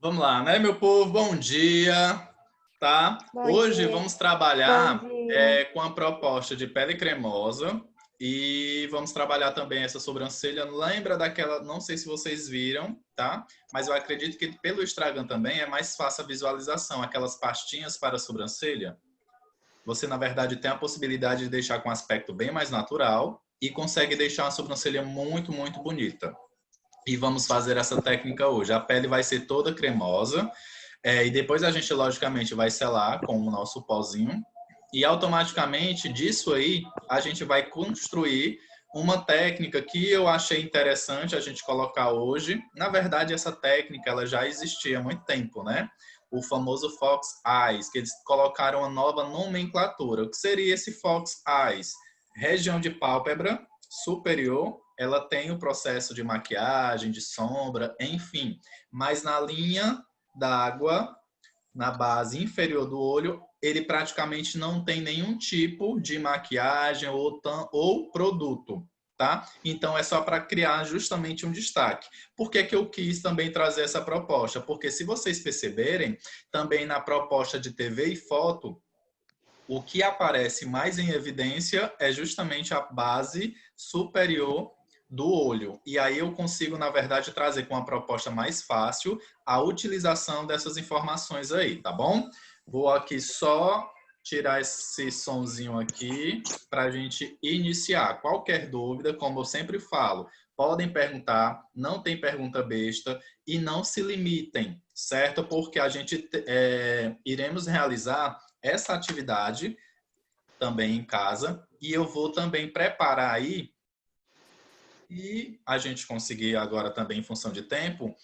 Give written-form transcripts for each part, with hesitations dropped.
Vamos lá, né, meu povo? Bom dia, tá? Bom Hoje dia. vamos Bom trabalhar dia. com a proposta de pele cremosa e vamos trabalhar também essa sobrancelha. Lembra daquela, não sei se vocês viram, tá? Mas eu acredito que pelo Instagram também é mais fácil a visualização, aquelas pastinhas para a sobrancelha. Você, na verdade, tem a possibilidade de deixar com um aspecto bem mais natural e consegue deixar a sobrancelha muito, muito bonita. E vamos fazer essa técnica hoje. A pele vai ser toda cremosa, e depois a gente, logicamente, vai selar com o nosso pozinho. E automaticamente, disso aí, a gente vai construir uma técnica que eu achei interessante a gente colocar hoje. Na verdade, essa técnica ela já existia há muito tempo, né? O famoso Fox Eyes, que eles colocaram uma nova nomenclatura. O que seria esse Fox Eyes? Região de pálpebra superior, ela tem o processo de maquiagem, de sombra, enfim. Mas na linha d'água, na base inferior do olho, ele praticamente não tem nenhum tipo de maquiagem ou produto, tá? Então é só para criar justamente um destaque. Por que que eu quis também trazer essa proposta? Porque se vocês perceberem, também na proposta de TV e foto, o que aparece mais em evidência é justamente a base superior do olho. E aí eu consigo, na verdade, trazer com uma proposta mais fácil a utilização dessas informações aí, tá bom? Vou aqui só tirar esse sonzinho aqui para a gente iniciar. Qualquer dúvida, como eu sempre falo, podem perguntar, não tem pergunta besta e não se limitem, certo? Porque a gente iremos realizar essa atividade também em casa e eu vou também preparar aí e a gente conseguir agora também em função de tempo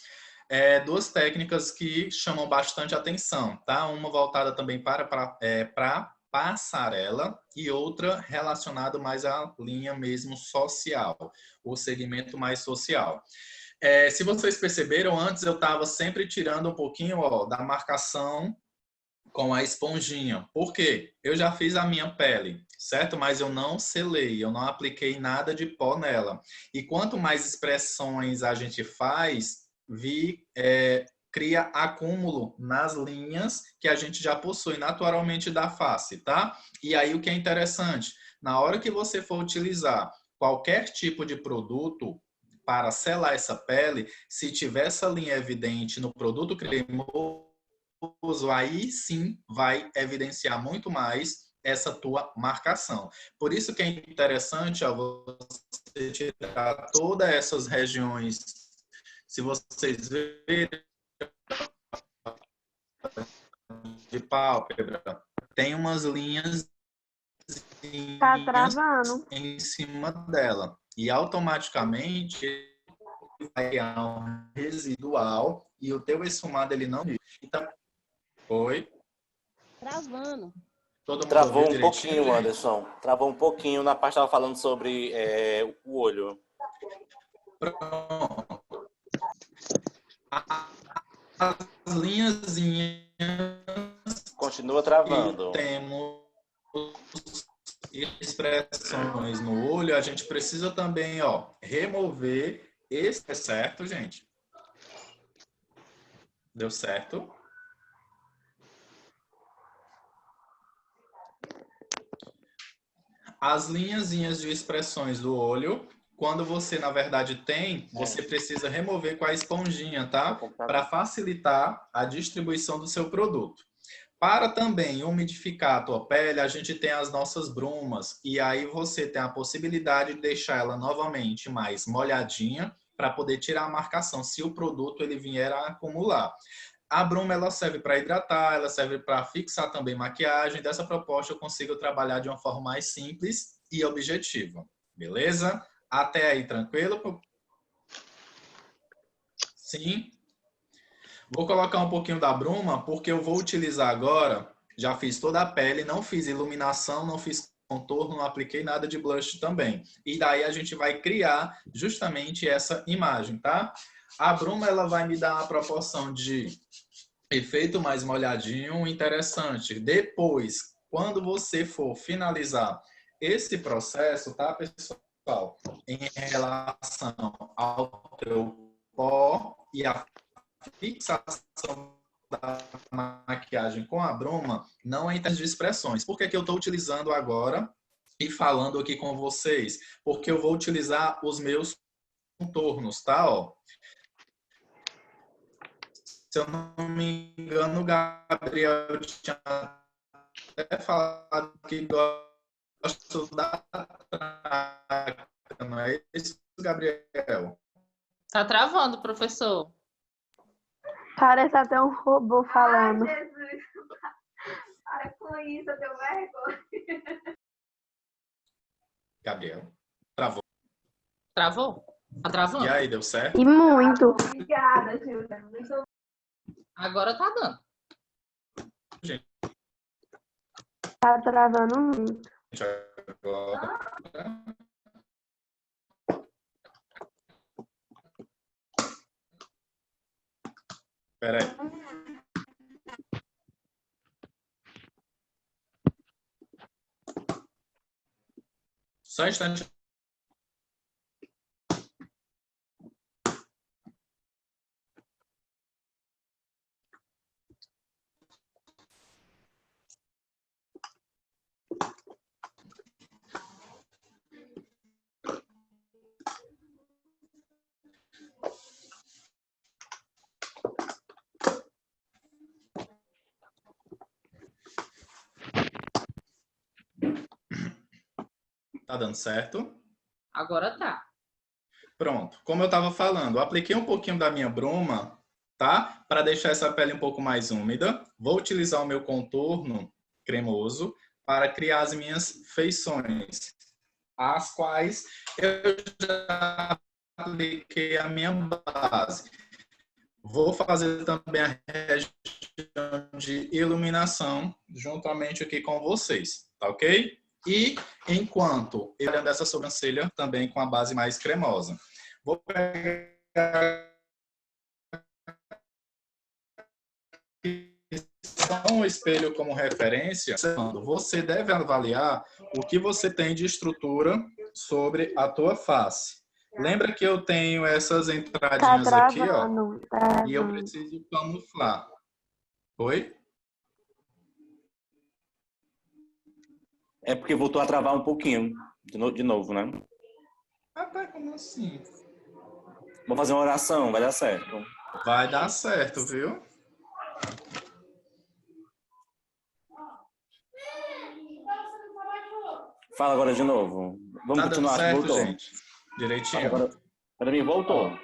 duas técnicas que chamam bastante atenção, tá? Uma voltada também para passarela e outra relacionada mais à linha mesmo social, o segmento mais social. Se vocês perceberam, antes eu estava sempre tirando um pouquinho da marcação com a esponjinha. Por quê? Eu já fiz a minha pele, certo? Mas eu não selei, eu não apliquei nada de pó nela. E quanto mais expressões a gente faz, cria acúmulo nas linhas que a gente já possui naturalmente da face, tá? E aí o que é interessante, na hora que você for utilizar qualquer tipo de produto para selar essa pele, se tiver essa linha evidente no produto cremoso, aí sim vai evidenciar muito mais essa tua marcação. Por isso que é interessante você tirar todas essas regiões. Se vocês verem de pálpebra, tem umas linhas Tá travando. em cima dela. E automaticamente vai criar um residual e o teu esfumado ele não... Então, oi? Travando. Todo mundo ouviu Travou um direitinho, pouquinho, gente? Anderson. Travou um pouquinho na parte que estava falando sobre o olho. Pronto. As linhazinhas Continua que travando. temos expressões no olho, a gente precisa também, remover esse, certo, gente? Deu certo? As linhazinhas de expressões do olho, quando você, na verdade, tem, você precisa remover com a esponjinha, tá? Para facilitar a distribuição do seu produto. Para também umidificar a tua pele, a gente tem as nossas brumas. E aí você tem a possibilidade de deixar ela novamente mais molhadinha para poder tirar a marcação, se o produto ele vier a acumular. A bruma ela serve para hidratar, ela serve para fixar também maquiagem. Dessa proposta eu consigo trabalhar de uma forma mais simples e objetiva. Beleza? Até aí, tranquilo? Sim? Vou colocar um pouquinho da bruma, porque eu vou utilizar agora, já fiz toda a pele, não fiz iluminação, não fiz contorno, não apliquei nada de blush também. E daí a gente vai criar justamente essa imagem, tá? A bruma, ela vai me dar uma proporção de efeito mais molhadinho, interessante. Depois, quando você for finalizar esse processo, tá, pessoal? Em relação ao teu pó e a fixação da maquiagem com a bruma não é em termos de expressões. Por que que eu estou utilizando agora e falando aqui com vocês? Porque eu vou utilizar os meus contornos, tá? Ó. Se eu não me engano, o Gabriel tinha até falado que gosta da traca, não é isso, Gabriel? Tá travando, professor. Parece até um robô falando. Ai, Jesus. Para com isso, eu tenho vergonha. Gabriel, travou. Travou? Tá travando? E aí, deu certo? E muito. Obrigada, Júlia. Agora tá dando. Tá travando muito. Agora. Espera aí. Só um instante. Tá dando certo? Agora tá. Pronto. Como eu estava falando, eu apliquei um pouquinho da minha bruma, tá? Para deixar essa pele um pouco mais úmida. Vou utilizar o meu contorno cremoso para criar as minhas feições, as quais eu já apliquei a minha base. Vou fazer também a região de iluminação juntamente aqui com vocês, tá ok? E enquanto eu olhando essa sobrancelha também com a base mais cremosa. Vou pegar um espelho como referência. Você deve avaliar o que você tem de estrutura sobre a tua face. Lembra que eu tenho essas Tá entradinhas aqui, ó, travando. Tá e eu travando. preciso camuflar. Oi? É porque voltou a travar um pouquinho. De novo, né? Rapaz, como assim? Vamos fazer uma oração, vai dar certo. Vai dar certo, viu? Fala agora de novo. Vamos Tá dando continuar, certo, voltou. gente? Direitinho? Agora, para mim, voltou.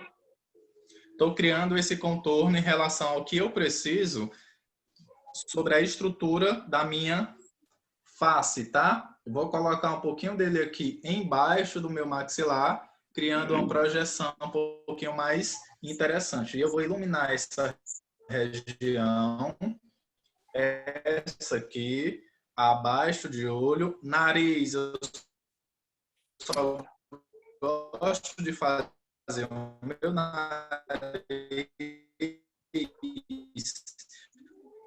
Estou criando esse contorno em relação ao que eu preciso sobre a estrutura da minha face, tá? Eu vou colocar um pouquinho dele aqui embaixo do meu maxilar, criando uma projeção um pouquinho mais interessante. E eu vou iluminar essa região, essa aqui, abaixo de olho, nariz. Eu só gosto de fazer o meu nariz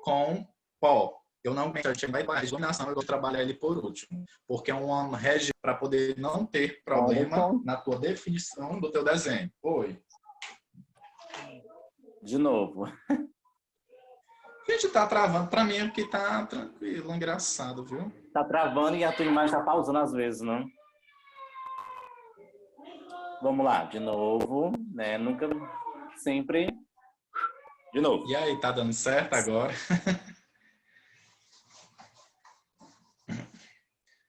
com pó. Eu não mexo mais a iluminação, eu vou trabalhar ele por último, porque é uma região para poder não ter problema na tua definição do teu desenho. Oi. De novo. Gente, tá travando. Para mim aqui tá tranquilo, engraçado, viu? Tá travando e a tua imagem tá pausando às vezes, não? Vamos lá, de novo, né? Nunca, sempre. De novo. E aí, tá dando certo agora?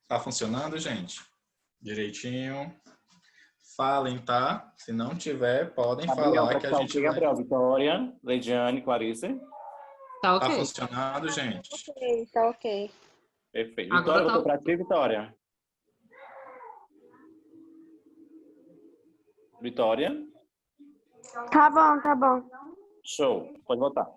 Tá funcionando, gente? Direitinho. Falem, tá? Se não tiver, podem falar que a gente vai... Gabriel, Vitória, Leidiane, Clarice. Tá Tá ok. funcionando, gente? Ok, tá ok. Perfeito. Agora Vitória, tá- voltou pra ti, Vitória. Vitória. Tá bom, tá bom. Show. Pode voltar.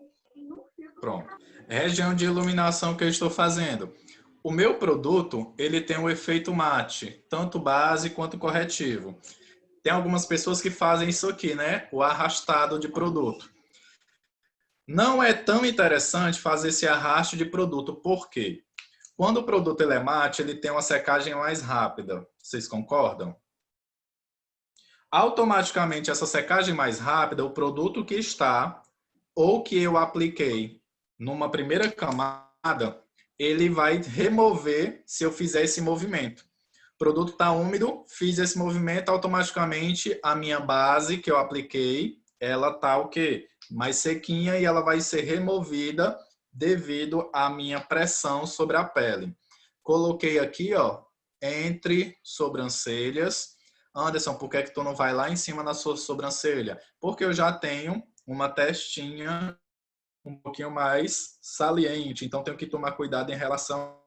Pronto. Região de iluminação que eu estou fazendo. O meu produto, ele tem um efeito mate, tanto base quanto corretivo. Tem algumas pessoas que fazem isso aqui, né? O arrastado de produto. Não é tão interessante fazer esse arraste de produto. Por quê? Quando o produto ele é mate, ele tem uma secagem mais rápida. Vocês concordam? Automaticamente, essa secagem mais rápida, o produto que está ou que eu apliquei numa primeira camada, ele vai remover se eu fizer esse movimento. O produto está úmido, fiz esse movimento, automaticamente a minha base que eu apliquei, ela está o quê? Mais sequinha e ela vai ser removida devido à minha pressão sobre a pele. Coloquei aqui, ó, entre sobrancelhas. Anderson, por que é que tu não vai lá em cima na sua sobrancelha? Porque eu já tenho uma testinha um pouquinho mais saliente, então tenho que tomar cuidado em relação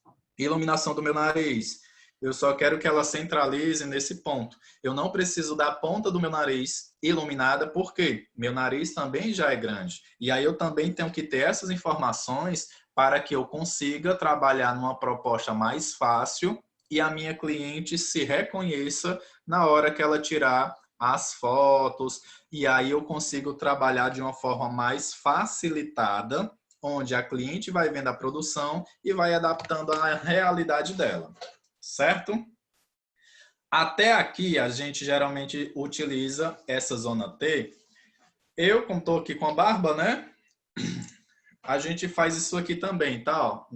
à iluminação do meu nariz. Eu só quero que ela centralize nesse ponto. Eu não preciso da ponta do meu nariz iluminada, porque meu nariz também já é grande. E aí eu também tenho que ter essas informações para que eu consiga trabalhar numa proposta mais fácil e a minha cliente se reconheça na hora que ela tirar as fotos. E aí eu consigo trabalhar de uma forma mais facilitada, onde a cliente vai vendo a produção e vai adaptando à realidade dela. Certo? Até aqui a gente geralmente utiliza essa zona T. Eu, como estou aqui com a barba, né? A gente faz isso aqui também, tá? Ó,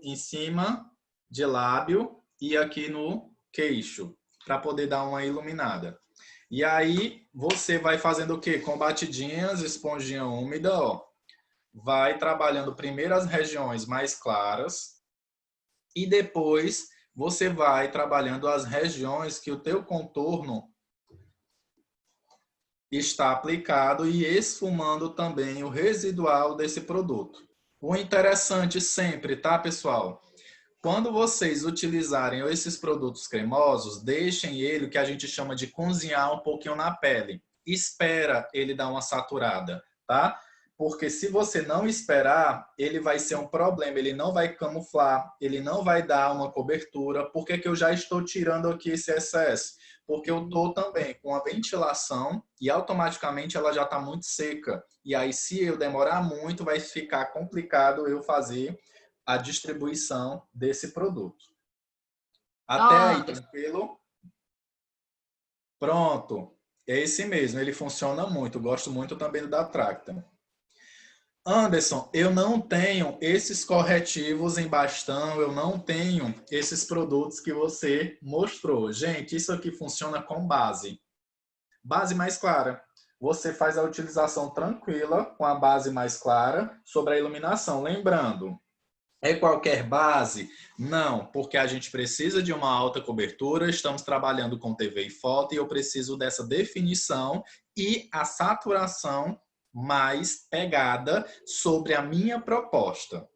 em cima de lábio e aqui no queixo, para poder dar uma iluminada. E aí você vai fazendo o quê? Com batidinhas, esponjinha úmida, ó. Vai trabalhando primeiro as regiões mais claras e depois você vai trabalhando as regiões que o teu contorno está aplicado e esfumando também o residual desse produto. O interessante sempre, tá, pessoal? Quando vocês utilizarem esses produtos cremosos, deixem ele, o que a gente chama de cozinhar um pouquinho na pele. Espera ele dar uma saturada, tá? Porque se você não esperar, ele vai ser um problema, ele não vai camuflar, ele não vai dar uma cobertura. Por que que eu já estou tirando aqui esse excesso? Porque eu estou também com a ventilação e automaticamente ela já está muito seca. E aí, se eu demorar muito, vai ficar complicado eu fazer a distribuição desse produto. Até aí, tranquilo? Pronto. É esse mesmo, ele funciona muito. Gosto muito também do da Tracta. Anderson, eu não tenho esses corretivos em bastão, eu não tenho esses produtos que você mostrou. Gente, isso aqui funciona com base. Base mais clara. Você faz a utilização tranquila com a base mais clara sobre a iluminação. Lembrando, é qualquer base? Não, porque a gente precisa de uma alta cobertura, estamos trabalhando com TV e foto e eu preciso dessa definição e a saturação mais pegada sobre a minha proposta.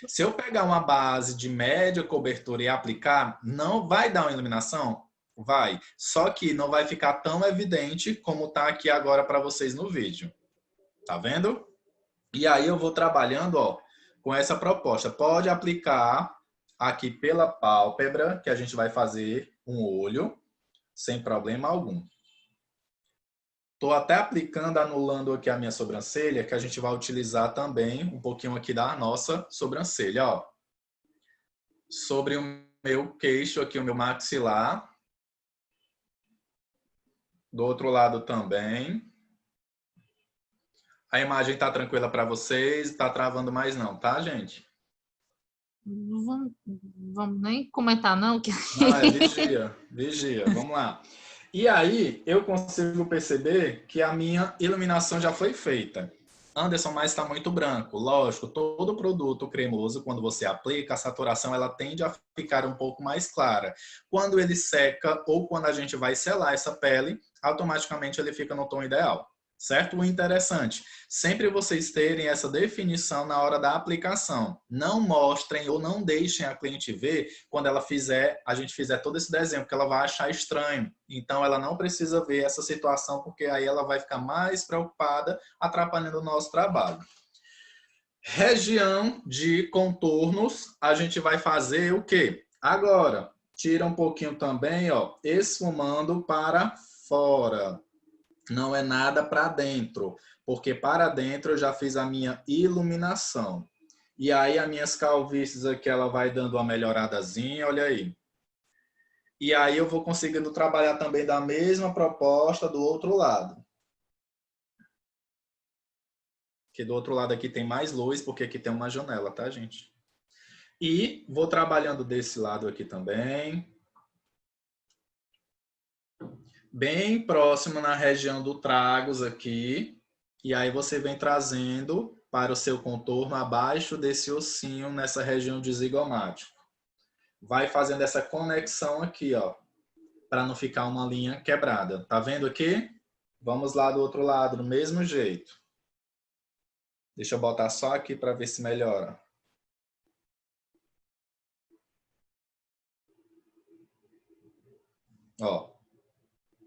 Se eu pegar uma base de média cobertura e aplicar, não vai dar uma iluminação? Vai. Só que não vai ficar tão evidente como está aqui agora para vocês no vídeo. Tá vendo? E aí eu vou trabalhando, ó, com essa proposta. Pode aplicar aqui pela pálpebra, que a gente vai fazer um olho, sem problema algum. Estou até aplicando, anulando aqui a minha sobrancelha, que a gente vai utilizar também um pouquinho aqui da nossa sobrancelha, ó. Sobre o meu queixo aqui, o meu maxilar. Do outro lado também. A imagem está tranquila para vocês? Está travando mais não, tá, gente? Vamos nem comentar, não. Que... Não, é vigia, vigia. Vamos lá. E aí, eu consigo perceber que a minha iluminação já foi feita. Anderson, mas está muito branco. Lógico, todo produto cremoso, quando você aplica, a saturação ela tende a ficar um pouco mais clara. Quando ele seca ou quando a gente vai selar essa pele, automaticamente ele fica no tom ideal. Certo? O interessante, sempre vocês terem essa definição na hora da aplicação. Não mostrem ou não deixem a cliente ver quando ela fizer, a gente fizer todo esse desenho, porque ela vai achar estranho. Então, ela não precisa ver essa situação, porque aí ela vai ficar mais preocupada, atrapalhando o nosso trabalho. Região de contornos, a gente vai fazer o quê? Agora, tira um pouquinho também, ó, esfumando para fora. Não é nada para dentro, porque para dentro eu já fiz a minha iluminação. E aí as minhas calvícies aqui, ela vai dando uma melhoradazinha, olha aí. E aí eu vou conseguindo trabalhar também da mesma proposta do outro lado. Que do outro lado aqui tem mais luz, porque aqui tem uma janela, tá, gente? E vou trabalhando desse lado aqui também. Bem próximo na região do tragus aqui. E aí você vem trazendo para o seu contorno abaixo desse ossinho, nessa região de zigomático. Vai fazendo essa conexão aqui, ó, para não ficar uma linha quebrada. Tá vendo aqui? Vamos lá do outro lado, do mesmo jeito. Deixa eu botar só aqui para ver se melhora. Ó.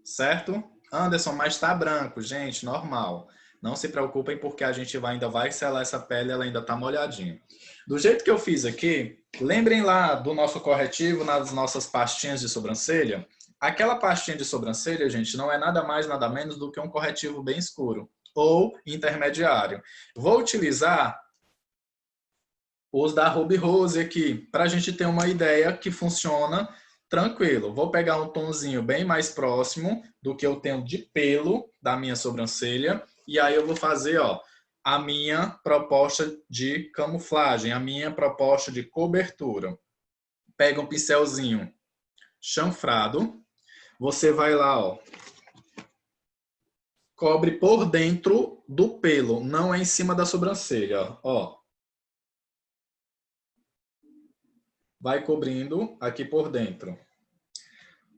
Certo? Anderson, mas tá branco, gente, normal. Não se preocupem porque a gente ainda vai selar essa pele, ela ainda tá molhadinha. Do jeito que eu fiz aqui, lembrem lá do nosso corretivo nas nossas pastinhas de sobrancelha? Aquela pastinha de sobrancelha, gente, não é nada mais, nada menos do que um corretivo bem escuro ou intermediário. Vou utilizar os da Ruby Rose aqui, para a gente ter uma ideia que funciona tranquilo. Vou pegar um tonzinho bem mais próximo do que eu tenho de pelo da minha sobrancelha. E aí eu vou fazer, ó, a minha proposta de camuflagem, a minha proposta de cobertura. Pega um pincelzinho chanfrado. Você vai lá, ó. Cobre por dentro do pelo, não é em cima da sobrancelha, ó. Vai cobrindo aqui por dentro.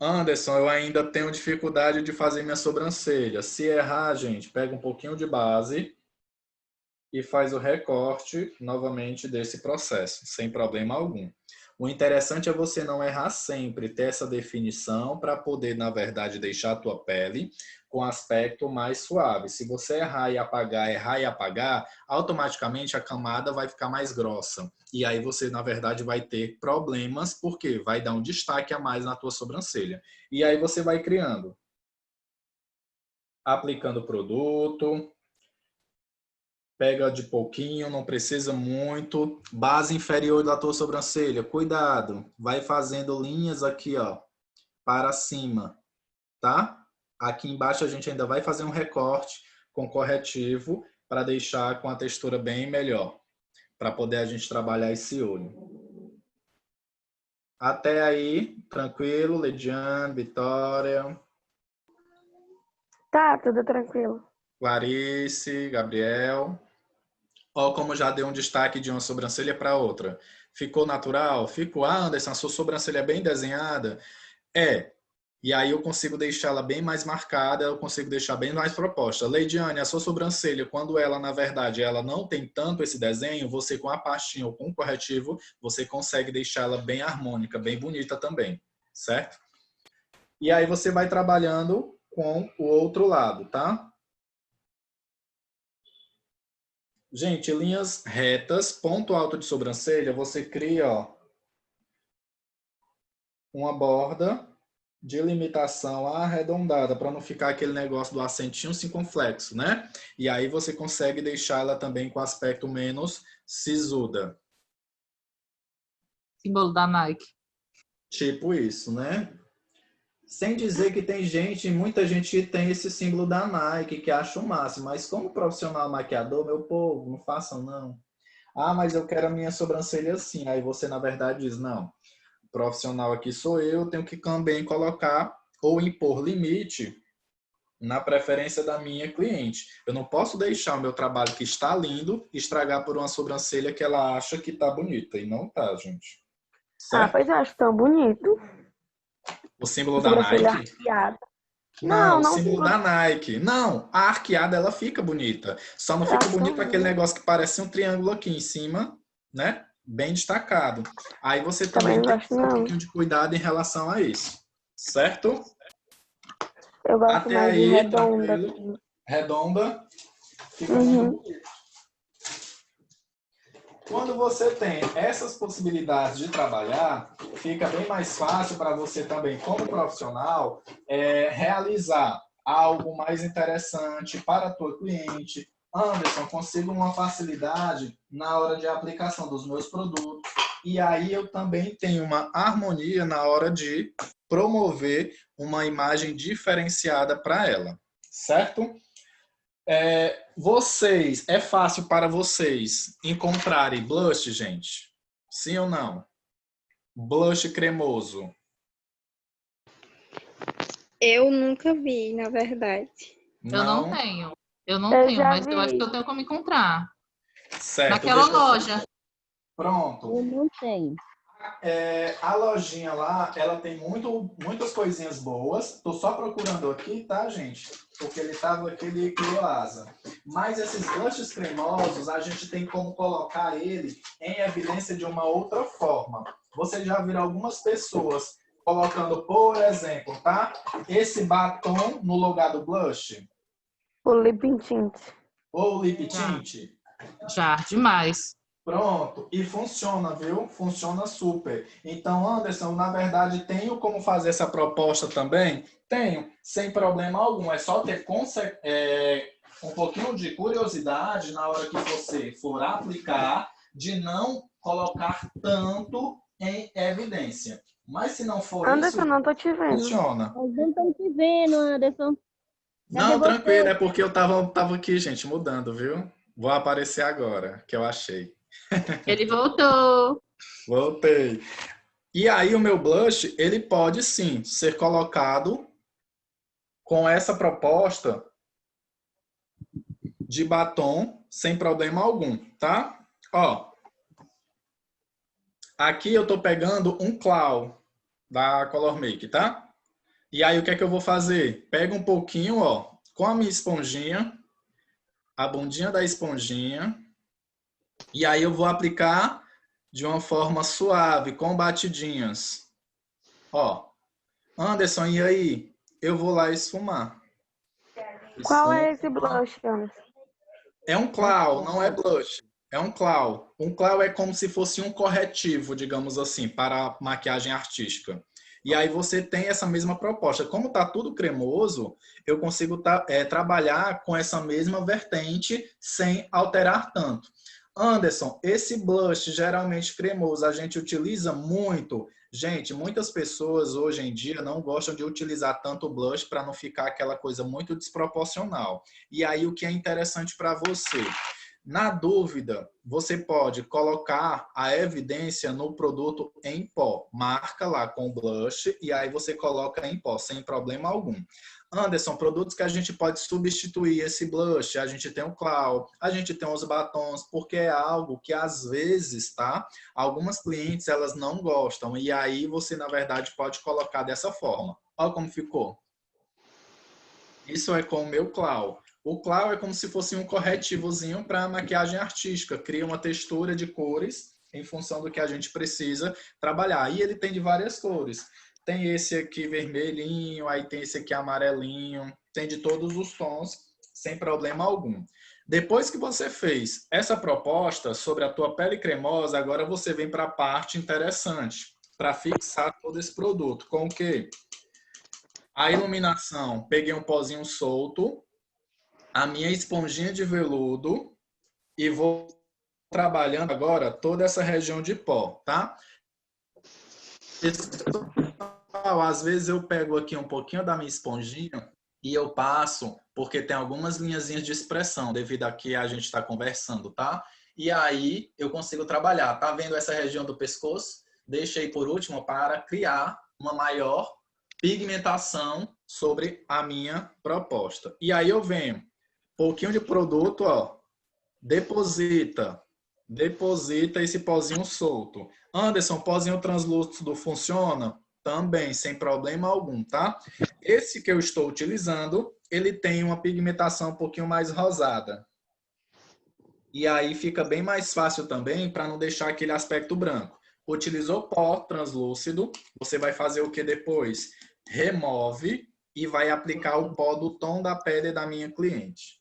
Anderson, eu ainda tenho dificuldade de fazer minha sobrancelha. Se errar, gente, pega um pouquinho de base e faz o recorte novamente desse processo, sem problema algum. O interessante é você não errar sempre, ter essa definição para poder, na verdade, deixar a tua pele com aspecto mais suave. Se você errar e apagar, automaticamente a camada vai ficar mais grossa. E aí você, na verdade, vai ter problemas, porque vai dar um destaque a mais na tua sobrancelha. E aí você vai criando. Aplicando o produto. Pega de pouquinho, não precisa muito. Base inferior da tua sobrancelha, cuidado. Vai fazendo linhas aqui, ó, para cima, tá? Aqui embaixo a gente ainda vai fazer um recorte com corretivo para deixar com a textura bem melhor, para poder a gente trabalhar esse olho. Até aí, tranquilo, Lidiane, Vitória. Tá, tudo tranquilo. Clarice, Gabriel. Ó, como já deu um destaque de uma sobrancelha para outra. Ficou natural? Ficou. Ah, Anderson, a sua sobrancelha é bem desenhada? É. E aí eu consigo deixá-la bem mais marcada, eu consigo deixar bem mais proposta. Leidiane, a sua sobrancelha, quando ela, na verdade, ela não tem tanto esse desenho, você com a pastinha ou com o corretivo, você consegue deixá-la bem harmônica, bem bonita também, certo? E aí você vai trabalhando com o outro lado, tá? Gente, linhas retas, ponto alto de sobrancelha, você cria, ó, uma borda de limitação arredondada, para não ficar aquele negócio do acentinho circunflexo, né? E aí você consegue deixá-la também com aspecto menos sisuda. Símbolo da Nike. Tipo isso, né? Sem dizer que tem gente, muita gente que tem esse símbolo da Nike, que acha o máximo. Mas como profissional maquiador, meu povo, não façam não. Ah, mas eu quero a minha sobrancelha assim. Aí você, na verdade, diz, não, o profissional aqui sou eu, tenho que também colocar ou impor limite na preferência da minha cliente. Eu não posso deixar o meu trabalho que está lindo estragar por uma sobrancelha que ela acha que está bonita. E não tá, gente. Ah, Certo? pois eu acho tão bonito. O símbolo da Sobrancelha Nike? arqueada. Não, o Não símbolo da Nike. Não, a arqueada ela fica bonita. Só não fica bonito aquele negócio que parece um triângulo aqui em cima, né? Bem destacado. Aí você também Também não tem que gosto, ter um não. pouquinho de cuidado em relação a isso. Certo? Eu gosto Até mais de aí, redonda. tranquilo. Redonda. Fica Uhum. muito bonito. Quando você tem essas possibilidades de trabalhar, fica bem mais fácil para você também, como profissional, realizar algo mais interessante para a tua cliente. Anderson, consigo uma facilidade na hora de aplicação dos meus produtos. E aí eu também tenho uma harmonia na hora de promover uma imagem diferenciada para ela. Certo? É fácil para vocês encontrarem blush, gente? Sim ou não? Blush cremoso. Eu nunca vi, na verdade. Eu não tenho. Eu não Eu tenho, já mas eu acho vi. que eu tenho como encontrar. Certo. Naquela deixa eu- loja. Pronto. Eu não tenho. A lojinha lá, ela tem muitas coisinhas boas. Tô só procurando aqui, tá, gente? Porque ele tava aqui, ele criou asa. Mas esses blushes cremosos, a gente tem como colocar ele em evidência de uma outra forma. Vocês já viram algumas pessoas colocando, por exemplo, tá? Esse batom no lugar do blush? O lip tint. Ou lip tint? Já, demais. Pronto, e funciona, viu? Funciona super. Então, Anderson, na verdade, tenho como fazer essa proposta também? Tenho, sem problema algum. É só ter um pouquinho de curiosidade na hora que você for aplicar, de não colocar tanto em evidência. Mas se não for Anderson, isso, não tô te vendo. funciona. Nós não estamos te vendo, Anderson. Cadê Não, você? tranquilo, é porque eu tava aqui, gente, mudando, viu? Vou aparecer agora, que eu achei. Ele voltou. Voltei. E aí o meu blush, ele pode sim ser colocado com essa proposta de batom sem problema algum, tá? Ó, aqui eu tô pegando um Clau da Color Make, tá? E aí o que é que eu vou fazer? Pega um pouquinho, ó, com a minha esponjinha, a bundinha da esponjinha, e aí eu vou aplicar de uma forma suave, com batidinhas. Ó, Anderson, e aí? Eu vou lá esfumar. Qual é esse blush, Anderson? É um cloud, não é blush. É um cloud. Um cloud é como se fosse um corretivo, digamos assim, para maquiagem artística. E aí você tem essa mesma proposta. Como tá tudo cremoso, eu consigo trabalhar com essa mesma vertente sem alterar tanto. Anderson, esse blush geralmente cremoso a gente utiliza muito. Gente, muitas pessoas hoje em dia não gostam de utilizar tanto blush para não ficar aquela coisa muito desproporcional. E aí o que é interessante para você? Na dúvida, você pode colocar a evidência no produto em pó. Marca lá com blush e aí você coloca em pó, sem problema algum. Anderson, produtos que a gente pode substituir esse blush, a gente tem o Clau, a gente tem os batons, porque é algo que às vezes, tá? Algumas clientes, elas não gostam e aí você, na verdade, pode colocar dessa forma. Olha como ficou. Isso é com o meu Clau. O Clau é como se fosse um corretivozinho para maquiagem artística, cria uma textura de cores em função do que a gente precisa trabalhar. E ele tem de várias cores. Tem esse aqui vermelhinho, aí tem esse aqui amarelinho, tem de todos os tons, sem problema algum. Depois que você fez essa proposta sobre a tua pele cremosa, agora você vem para a parte interessante, para fixar todo esse produto. Com o quê? A iluminação, peguei um pozinho solto, a minha esponjinha de veludo e vou trabalhando agora toda essa região de pó, tá? Às vezes eu pego aqui um pouquinho da minha esponjinha e eu passo, porque tem algumas linhazinhas de expressão, devido a que a gente está conversando, tá? E aí eu consigo trabalhar. Tá vendo essa região do pescoço? Deixei por último para criar uma maior pigmentação sobre a minha proposta. E aí eu venho, pouquinho de produto, ó, deposita esse pozinho solto. Anderson, pozinho translúcido funciona? Também, sem problema algum, tá? Esse que eu estou utilizando, ele tem uma pigmentação um pouquinho mais rosada. E aí fica bem mais fácil também para não deixar aquele aspecto branco. Utilizou pó translúcido, você vai fazer o que depois? Remove e vai aplicar o pó do tom da pele da minha cliente.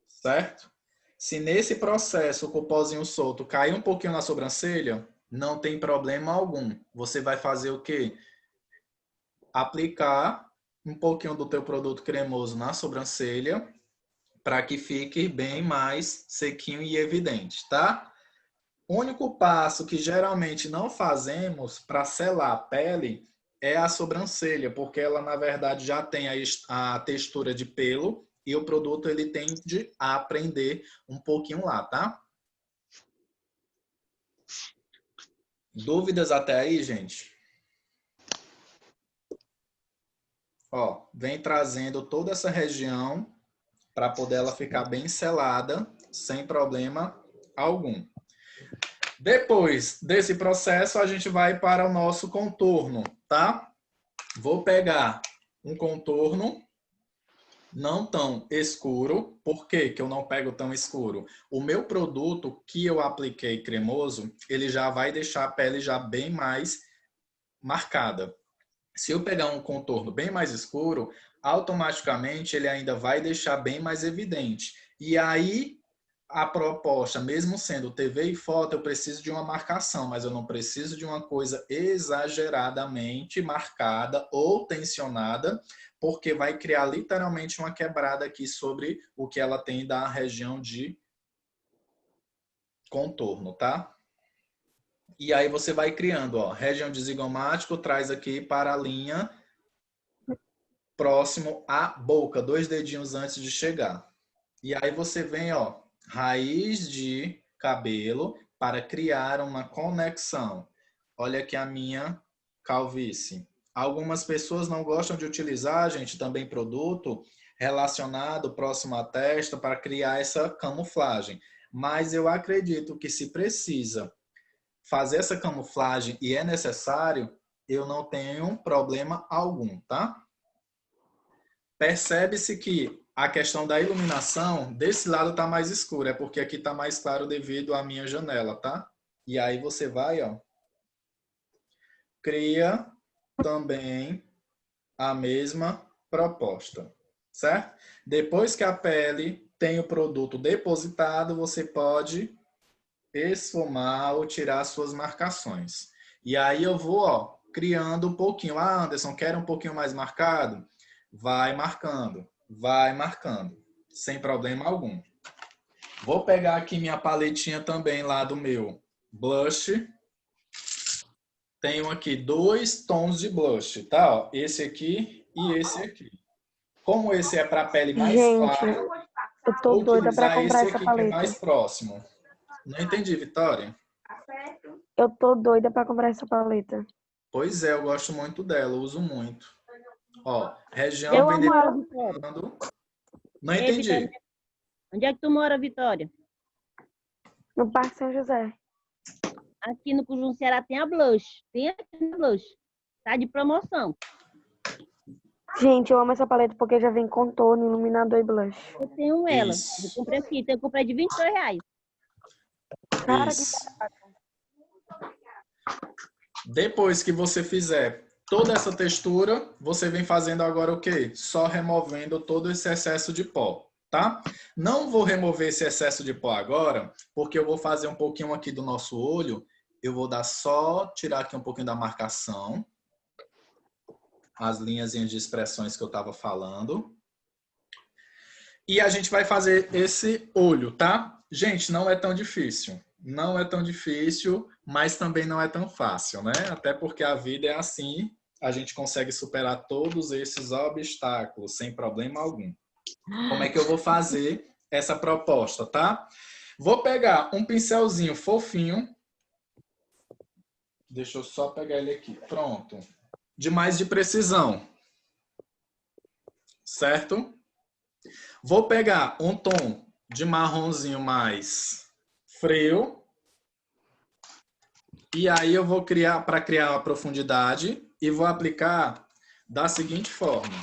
Certo? Se nesse processo com o pozinho solto cair um pouquinho na sobrancelha, não tem problema algum. Você vai fazer o quê? Aplicar um pouquinho do teu produto cremoso na sobrancelha para que fique bem mais sequinho e evidente, tá? O único passo que geralmente não fazemos para selar a pele é a sobrancelha, porque ela, na verdade, já tem a textura de pelo e o produto ele tende a aprender um pouquinho lá, tá? Dúvidas até aí, gente? Ó, vem trazendo toda essa região para poder ela ficar bem selada, sem problema algum. Depois desse processo, a gente vai para o nosso contorno, tá? Vou pegar um contorno não tão escuro. Por que que eu não pego tão escuro? O meu produto que eu apliquei cremoso, ele já vai deixar a pele já bem mais marcada. Se eu pegar um contorno bem mais escuro, automaticamente ele ainda vai deixar bem mais evidente. E aí, a proposta, mesmo sendo TV e foto, eu preciso de uma marcação, mas eu não preciso de uma coisa exageradamente marcada ou tensionada, porque vai criar literalmente uma quebrada aqui sobre o que ela tem da região de contorno, tá? E aí você vai criando, ó, região de zigomático, traz aqui para a linha próximo à boca, 2 dedinhos antes de chegar. E aí você vem, ó, raiz de cabelo para criar uma conexão. Olha aqui a minha calvície. Algumas pessoas não gostam de utilizar, gente, também produto relacionado próximo à testa para criar essa camuflagem. Mas eu acredito que se precisa fazer essa camuflagem e é necessário, eu não tenho problema algum, tá? Percebe-se que a questão da iluminação, desse lado está mais escuro, é porque aqui está mais claro devido à minha janela, tá? E aí você vai, ó, cria também a mesma proposta, certo? Depois que a pele tem o produto depositado, você pode esfumar ou tirar suas marcações. E aí eu vou, ó, criando um pouquinho. Ah, Anderson, quer um pouquinho mais marcado? Vai marcando, sem problema algum. Vou pegar aqui minha paletinha também lá do meu blush. Tenho aqui 2 tons de blush, tá? Ó, esse aqui e esse aqui. Como esse é para pele mais Gente, clara, eu tô vou doida pra utilizar comprar esse essa aqui que é paleta. mais próximo. Não entendi, Vitória? Eu tô doida pra comprar essa paleta. Pois é, eu gosto muito dela, uso muito. Ó, região Eu vem amo ela. Vitória. depositando. Não Ei, entendi. Vitória, onde é que tu mora, Vitória? No Parque São José. Aqui no Cujum Ceará tem a Blush. Tem aqui a Blush. Tá de promoção. Gente, eu amo essa paleta porque já vem contorno, iluminador e blush. Eu tenho ela. Isso. Eu comprei aqui. Eu comprei de R$ 22. Cara, que Isso. Depois que você fizer toda essa textura, você vem fazendo agora o quê? Só removendo todo esse excesso de pó, tá? Não vou remover esse excesso de pó agora, porque eu vou fazer um pouquinho aqui do nosso olho. Eu vou dar só, tirar aqui um pouquinho da marcação. As linhazinhas de expressões que eu estava falando. E a gente vai fazer esse olho, tá? Gente, não é tão difícil. Não é tão difícil, mas também não é tão fácil, né? Até porque a vida é assim, a gente consegue superar todos esses obstáculos sem problema algum. Como é que eu vou fazer essa proposta, tá? Vou pegar um pincelzinho fofinho. Deixa eu só pegar ele aqui. Pronto. De mais de precisão. Certo? Vou pegar um tom de marronzinho mais frio. E aí eu vou criar, para criar uma profundidade, e vou aplicar da seguinte forma.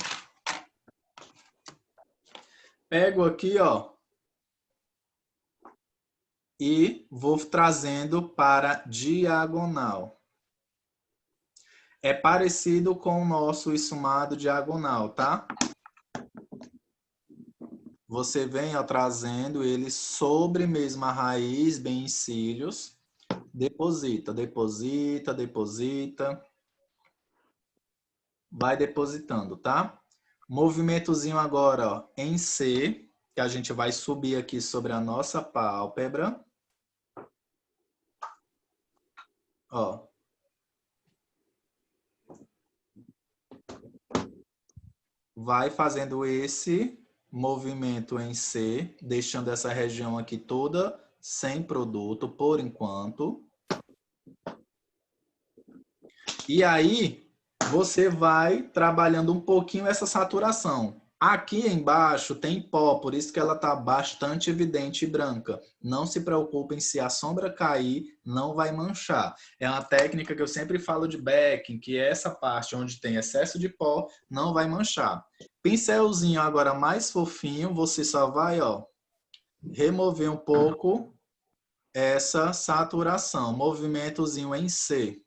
Pego aqui, ó, e vou trazendo para diagonal. É parecido com o nosso esfumado diagonal, tá? Você vem, ó, trazendo ele sobre mesmo a raiz, bem em cílios. Deposita, deposita, deposita. Vai depositando, tá? Movimentozinho agora, ó, em C, que a gente vai subir aqui sobre a nossa pálpebra. Ó. Vai fazendo esse movimento em C, deixando essa região aqui toda sem produto, por enquanto. E aí, você vai trabalhando um pouquinho essa saturação. Aqui embaixo tem pó, por isso que ela está bastante evidente e branca. Não se preocupem, se a sombra cair, não vai manchar. É uma técnica que eu sempre falo de backing, que é essa parte onde tem excesso de pó, não vai manchar. Pincelzinho agora mais fofinho, você só vai, ó, remover um pouco essa saturação. Movimentozinho em C.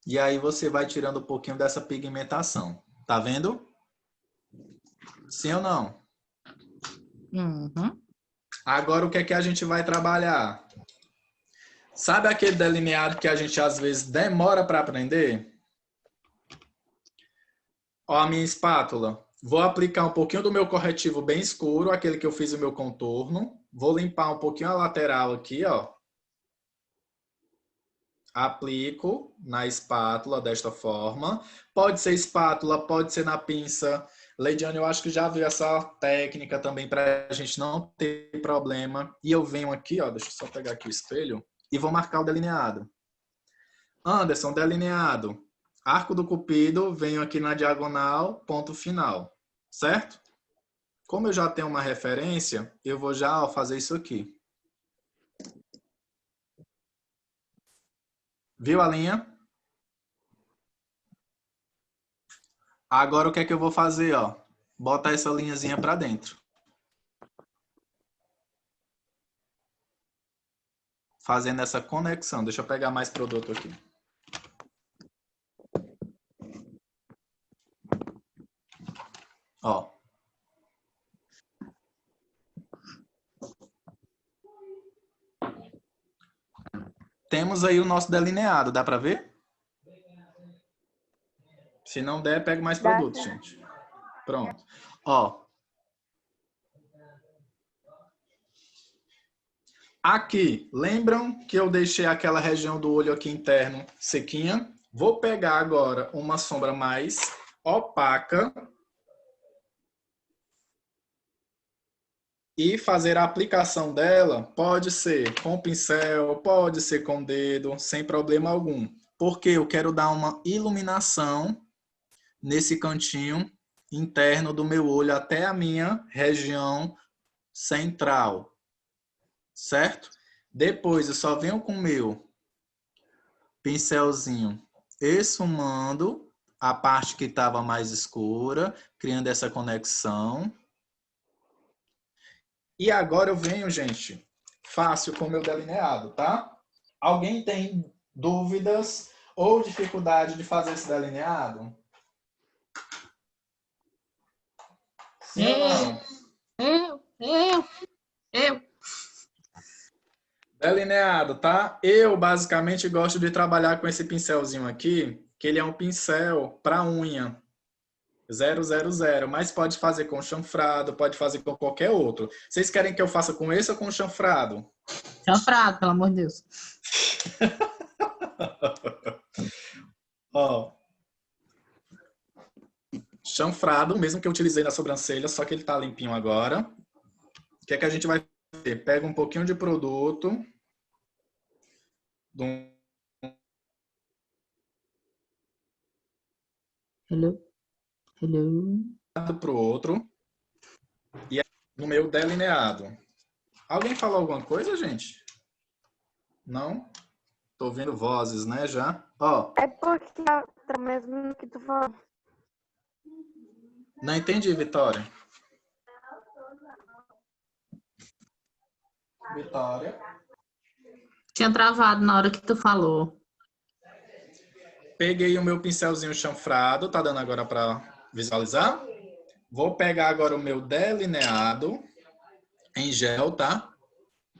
E aí você vai tirando um pouquinho dessa pigmentação. Tá vendo? Sim ou não? Uhum. Agora o que é que a gente vai trabalhar? Sabe aquele delineado que a gente às vezes demora para aprender? Ó a minha espátula. Vou aplicar um pouquinho do meu corretivo bem escuro, aquele que eu fiz o meu contorno. Vou limpar um pouquinho a lateral aqui, ó. Aplico na espátula desta forma. Pode ser espátula, pode ser na pinça. Leidiane, eu acho que já viu essa técnica também para a gente não ter problema. E eu venho aqui, ó, deixa eu só pegar aqui o espelho e vou marcar o delineado. Anderson, delineado. Arco do Cupido, venho aqui na diagonal, ponto final. Certo? Como eu já tenho uma referência, eu vou já, ó, fazer isso aqui. Viu a linha? Agora o que é que eu vou fazer, ó? Botar essa linhazinha para dentro. Fazendo essa conexão. Deixa eu pegar mais produto aqui. Ó. Temos aí o nosso delineado, dá para ver? Se não der, pega mais produto, gente. Pronto. Ó. Aqui, lembram que eu deixei aquela região do olho aqui interno sequinha? Vou pegar agora uma sombra mais opaca e fazer a aplicação dela. Pode ser com pincel, pode ser com dedo, sem problema algum. Porque eu quero dar uma iluminação nesse cantinho interno do meu olho até a minha região central. Certo? Depois eu só venho com o meu pincelzinho esfumando a parte que estava mais escura, criando essa conexão. E agora eu venho, gente, fácil com o meu delineado, tá? Alguém tem dúvidas ou dificuldade de fazer esse delineado? Sim ou não? Eu. Delineado, tá? Eu basicamente gosto de trabalhar com esse pincelzinho aqui, que ele é um pincel para unha. 000, mas pode fazer com chanfrado, pode fazer com qualquer outro. Vocês querem que eu faça com esse ou com chanfrado? Chanfrado, pelo amor de Deus. Ó. Chanfrado, mesmo que eu utilizei na sobrancelha, só que ele tá limpinho agora. O que é que a gente vai fazer? Pega um pouquinho de produto. Hello. Para o outro. E no meu delineado. Alguém falou alguma coisa, gente? Não? Tô ouvindo vozes, né, já? Ó. É porque é mesmo que tu falou. Não entendi, Vitória. Vitória. Tinha travado na hora que tu falou. Peguei o meu pincelzinho chanfrado, tá dando agora para visualizar? Vou pegar agora o meu delineado em gel, tá?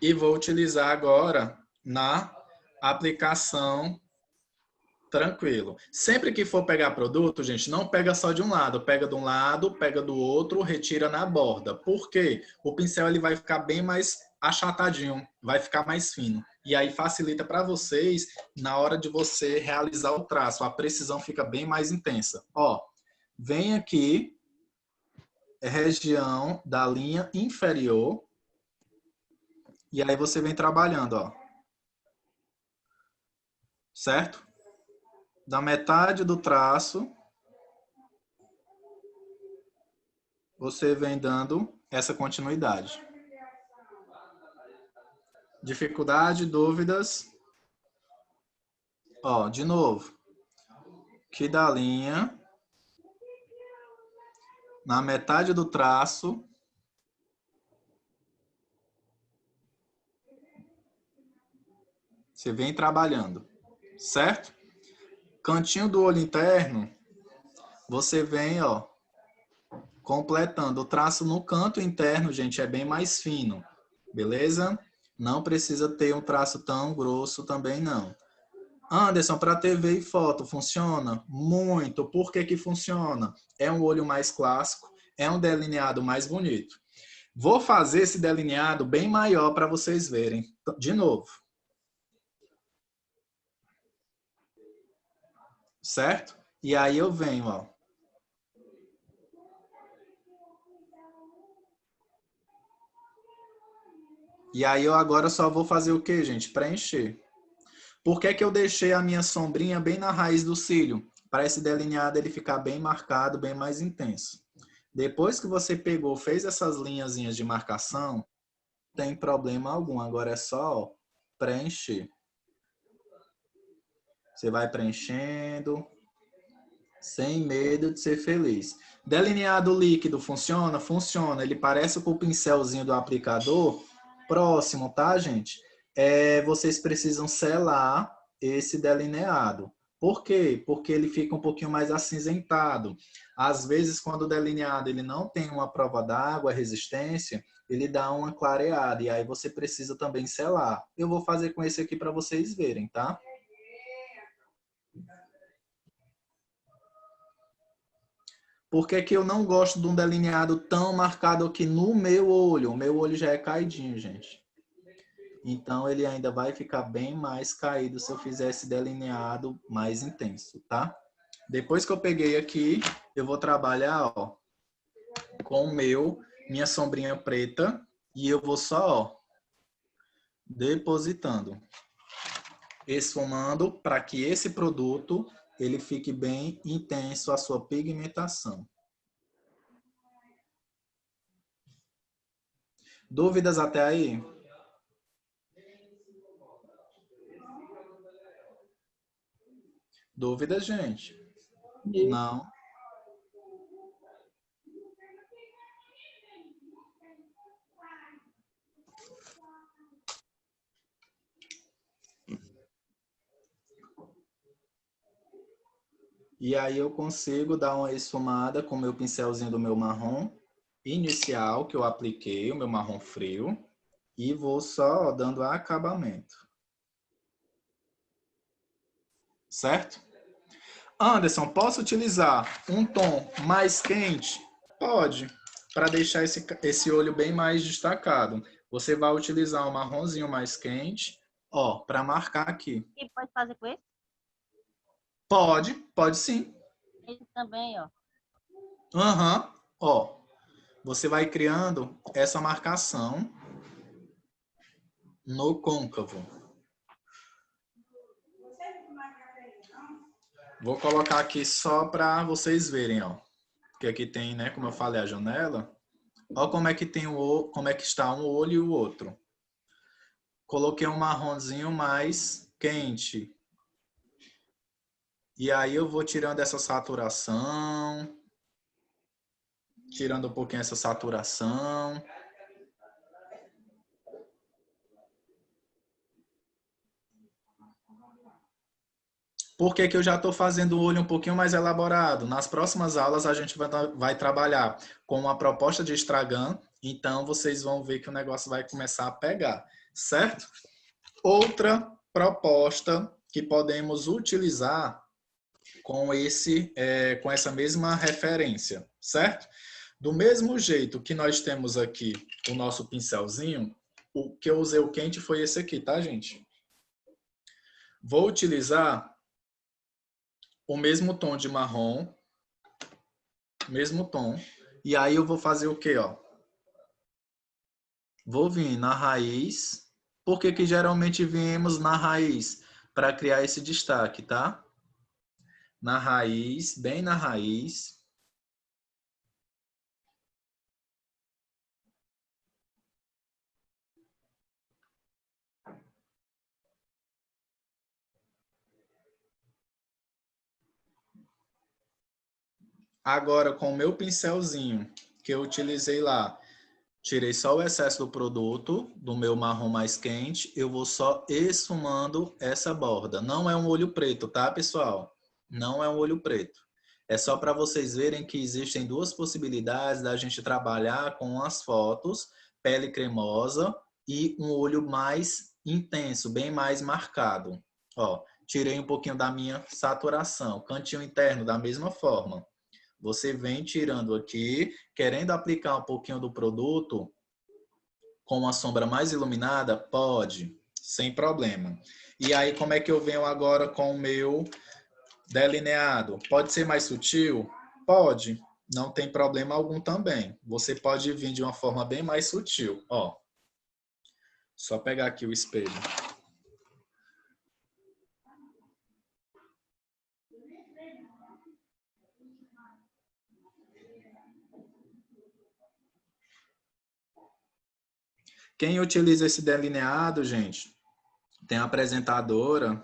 E vou utilizar agora na aplicação tranquilo. Sempre que for pegar produto, gente, não pega só de um lado. Pega de um lado, pega do outro, retira na borda. Por quê? O pincel ele vai ficar bem mais achatadinho, vai ficar mais fino. E aí facilita para vocês na hora de você realizar o traço. A precisão fica bem mais intensa. Ó, vem aqui, região da linha inferior. E aí você vem trabalhando, ó. Certo? Da metade do traço, você vem dando essa continuidade. Dificuldade, dúvidas? Ó, de novo. Que da linha, na metade do traço, você vem trabalhando, certo? Cantinho do olho interno, você vem, ó, completando. O traço no canto interno, gente, é bem mais fino, beleza? Não precisa ter um traço tão grosso também, não. Anderson, para TV e foto, funciona? Muito. Por que que funciona? É um olho mais clássico, é um delineado mais bonito. Vou fazer esse delineado bem maior para vocês verem. De novo. Certo? E aí eu venho, ó. E aí eu agora só vou fazer o quê, gente? Preencher. Por que que eu deixei a minha sombrinha bem na raiz do cílio? Para esse delineado ele ficar bem marcado, bem mais intenso. Depois que você pegou, fez essas linhazinhas de marcação, não tem problema algum. Agora é só, ó, preencher. Você vai preenchendo, sem medo de ser feliz. Delineado líquido funciona? Funciona. Ele parece com o pincelzinho do aplicador. Próximo, tá, gente? Vocês precisam selar esse delineado. Por quê? Porque ele fica um pouquinho mais acinzentado. Às vezes, quando o delineado ele não tem uma prova d'água, resistência, ele dá uma clareada. E aí você precisa também selar. Eu vou fazer com esse aqui para vocês verem, tá? Por que que eu não gosto de um delineado tão marcado aqui no meu olho? O meu olho já é caidinho, gente. Então, ele ainda vai ficar bem mais caído se eu fizer esse delineado mais intenso, tá? Depois que eu peguei aqui, eu vou trabalhar, ó, com minha sombrinha preta. E eu vou só, ó, depositando. Esfumando para que esse produto ele fique bem intenso a sua pigmentação. Dúvidas até aí? Dúvidas, gente? Não? E aí eu consigo dar uma esfumada com o meu pincelzinho do meu marrom inicial, que eu apliquei, o meu marrom frio, e vou só dando acabamento. Certo? Anderson, posso utilizar um tom mais quente? Pode, para deixar esse olho bem mais destacado. Você vai utilizar um marronzinho mais quente, ó, para marcar aqui. E pode fazer com esse? Pode sim. Esse também, ó. Aham, ó. Você vai criando essa marcação no côncavo. Vou colocar aqui só para vocês verem, ó. Porque aqui tem, né, como eu falei, a janela. Ó como é que tem como é que está um olho e o outro. Coloquei um marronzinho mais quente. E aí eu vou tirando essa saturação. Tirando um pouquinho essa saturação. Por que que eu já estou fazendo o olho um pouquinho mais elaborado? Nas próximas aulas a gente vai trabalhar com uma proposta de Estragan, então vocês vão ver que o negócio vai começar a pegar, certo? Outra proposta que podemos utilizar com essa mesma referência, certo? Do mesmo jeito que nós temos aqui o nosso pincelzinho, o que eu usei o quente foi esse aqui, tá, gente? Vou utilizar o mesmo tom de marrom, mesmo tom. E aí eu vou fazer o quê, ó? Vou vir na raiz. Por que que geralmente viemos na raiz? Para criar esse destaque, tá? Na raiz, bem na raiz. Agora, com o meu pincelzinho, que eu utilizei lá, tirei só o excesso do produto, do meu marrom mais quente, eu vou só esfumando essa borda. Não é um olho preto, tá, pessoal? Não é um olho preto. É só para vocês verem que existem duas possibilidades da gente trabalhar com as fotos, pele cremosa e um olho mais intenso, bem mais marcado. Ó, tirei um pouquinho da minha saturação, cantinho interno da mesma forma. Você vem tirando aqui, querendo aplicar um pouquinho do produto com uma sombra mais iluminada? Pode, sem problema. E aí, como é que eu venho agora com o meu delineado? Pode ser mais sutil? Pode, não tem problema algum também. Você pode vir de uma forma bem mais sutil. Ó, só pegar aqui o espelho. Quem utiliza esse delineado, gente, tem a apresentadora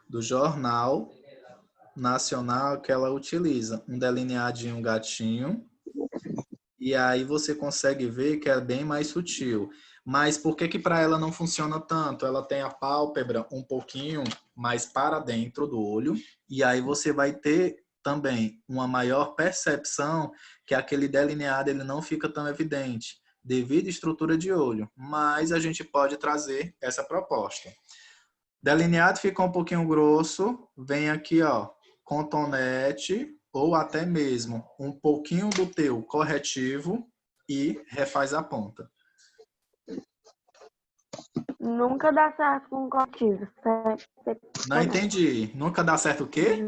do Jornal Nacional que ela utiliza um delineadinho, um gatinho, e aí você consegue ver que é bem mais sutil. Mas por que que para ela não funciona tanto? Ela tem a pálpebra um pouquinho mais para dentro do olho, e aí você vai ter também uma maior percepção que aquele delineado ele não fica tão evidente devido à estrutura de olho, mas a gente pode trazer essa proposta. Delineado ficou um pouquinho grosso, vem aqui, ó, contonete ou até mesmo um pouquinho do teu corretivo e refaz a ponta. Nunca dá certo com corretivo. Não entendi. Nunca dá certo o quê?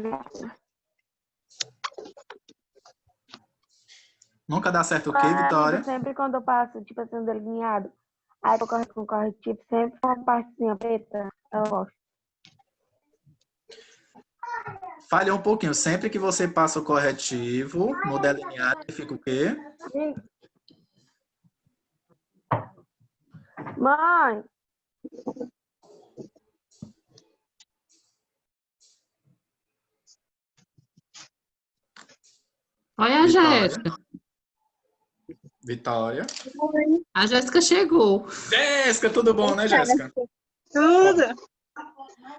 Nunca dá certo o quê, Vitória? Sempre quando eu passo, tipo assim, um delineado, aí eu correto com corretivo, sempre com uma partezinha preta, eu gosto. Falha um pouquinho. Sempre que você passa o corretivo no delineado, fica o quê? Mãe! Olha a Jéssica. Vitória. A Jéssica chegou. Jéssica, tudo bom, né, Jéssica? Tudo.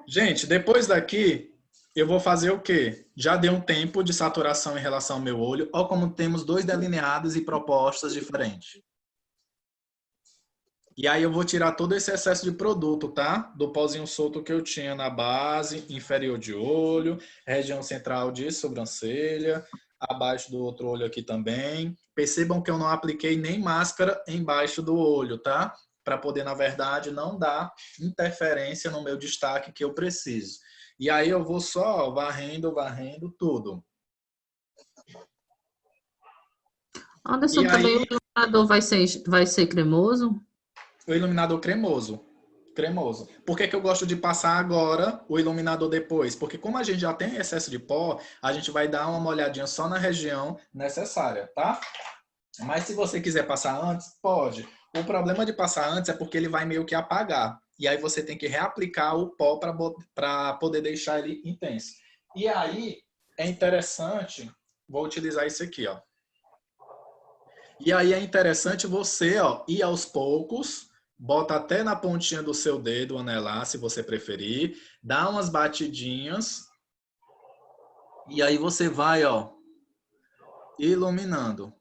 Gente, depois daqui, eu vou fazer o quê? Já deu um tempo de saturação em relação ao meu olho. Olha como temos dois delineados e propostas diferentes. E aí eu vou tirar todo esse excesso de produto, tá? Do pozinho solto que eu tinha na base, inferior de olho, região central de sobrancelha, abaixo do outro olho aqui também. Percebam que eu não apliquei nem máscara embaixo do olho, tá? Para poder, na verdade, não dar interferência no meu destaque que eu preciso. E aí eu vou só varrendo tudo. Anderson, E também aí, o iluminador vai ser cremoso? o iluminador cremoso. Cremoso. Por que que eu gosto de passar agora o iluminador depois? Porque como a gente já tem excesso de pó, a gente vai dar uma molhadinha só na região necessária, tá? Mas se você quiser passar antes, pode. O problema de passar antes é porque ele vai meio que apagar. E aí você tem que reaplicar o pó para poder deixar ele intenso. E aí é interessante, vou utilizar isso aqui, ó. E aí é interessante você, ó, ir aos poucos, bota até na pontinha do seu dedo, anelar, se você preferir, dá umas batidinhas e aí você vai, ó, iluminando.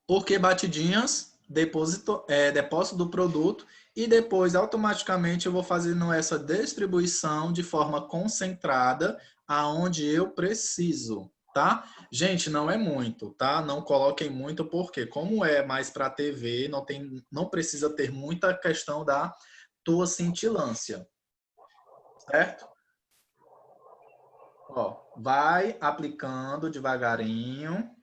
Por que batidinhas? Depósito do produto e depois automaticamente eu vou fazendo essa distribuição de forma concentrada aonde eu preciso. tá? Gente, não é muito, tá? Não coloquem muito, porque como é mais para TV, não precisa ter muita questão da tua cintilância, certo? Ó, vai aplicando devagarinho,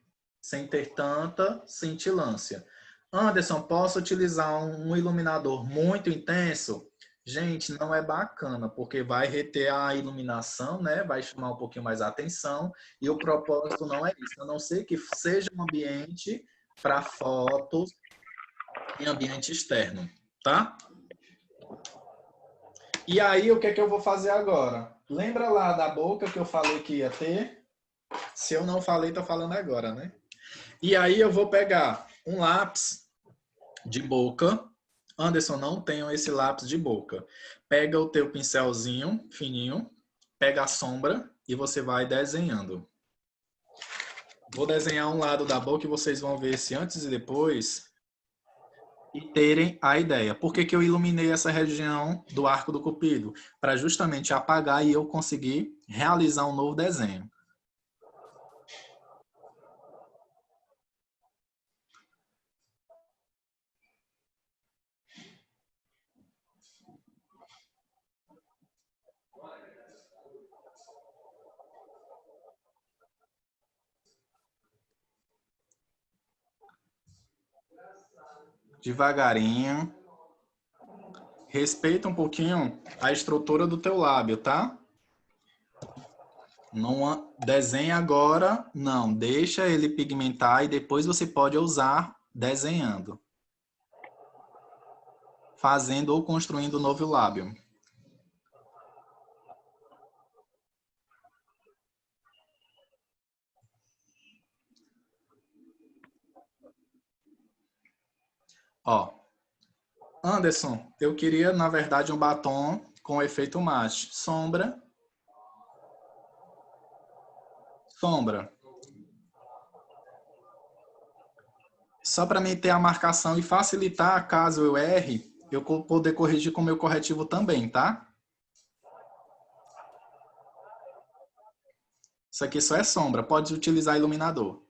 sem ter tanta cintilância. Anderson, posso utilizar um iluminador muito intenso? Gente, não é bacana, porque vai reter a iluminação, né? Vai chamar um pouquinho mais a atenção, e o propósito não é isso, a não ser que seja um ambiente para fotos em ambiente externo, tá? E aí, o que é que eu vou fazer agora? Lembra lá da boca que eu falei que ia ter? Se eu não falei, tô falando agora, né? E aí eu vou pegar um lápis de boca. Anderson, não tenho esse lápis de boca. Pega o teu pincelzinho fininho, pega a sombra e você vai desenhando. Vou desenhar um lado da boca e vocês vão ver esse antes e depois e terem a ideia. Por que que eu iluminei essa região do arco do cupido? Para justamente apagar e eu conseguir realizar um novo desenho. Devagarinho. Respeita um pouquinho a estrutura do teu lábio, tá? Não desenha agora, não. Deixa ele pigmentar e depois você pode usar desenhando. Fazendo ou construindo um novo lábio. Ó. Anderson, eu queria, na verdade, um batom com efeito mate. Sombra. Sombra. Só para mim ter a marcação e facilitar, caso eu erre, eu poder corrigir com o meu corretivo também, tá? Isso aqui só é sombra, pode utilizar iluminador.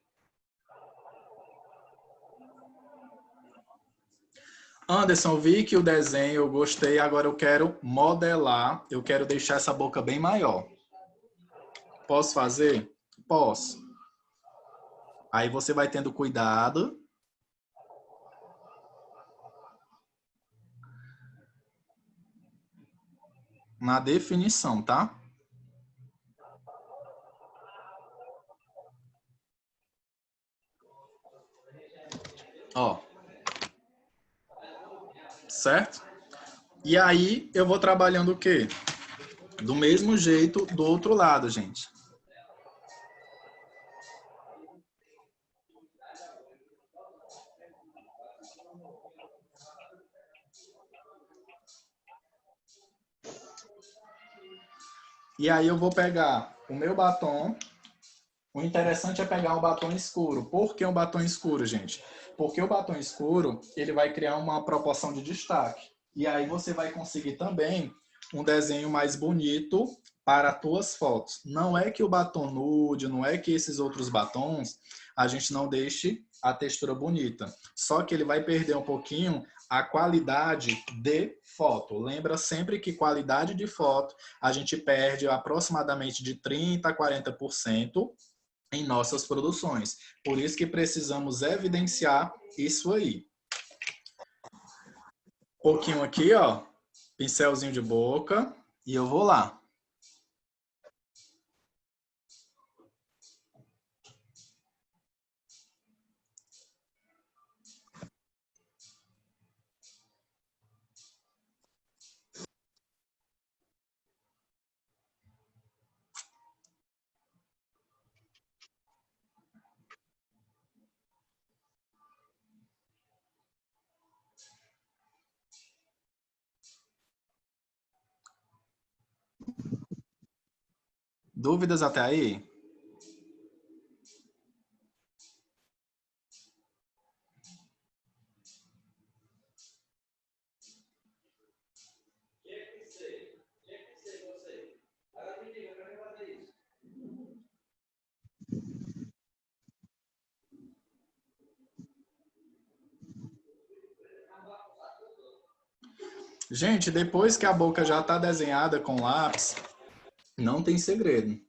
Anderson, vi que o desenho eu gostei, agora eu quero modelar, eu quero deixar essa boca bem maior. Posso fazer? Posso. Aí você vai tendo cuidado. Na definição, tá? Ó. Certo? E aí eu vou trabalhando o quê? Do mesmo jeito do outro lado, gente. E aí eu vou pegar o meu batom. O interessante é pegar um batom escuro. Por que um batom escuro, gente? Porque o batom escuro, ele vai criar uma proporção de destaque. E aí você vai conseguir também um desenho mais bonito para as tuas fotos. Não é que o batom nude, não é que esses outros batons a gente não deixe a textura bonita. Só que ele vai perder um pouquinho a qualidade de foto. Lembra sempre que qualidade de foto a gente perde aproximadamente de 30% a 40% em nossas produções. Por isso que precisamos evidenciar isso aí. Um pouquinho aqui, ó, pincelzinho de boca, e eu vou lá. Dúvidas até aí? Gente, depois que a boca já está desenhada com lápis, não tem segredo.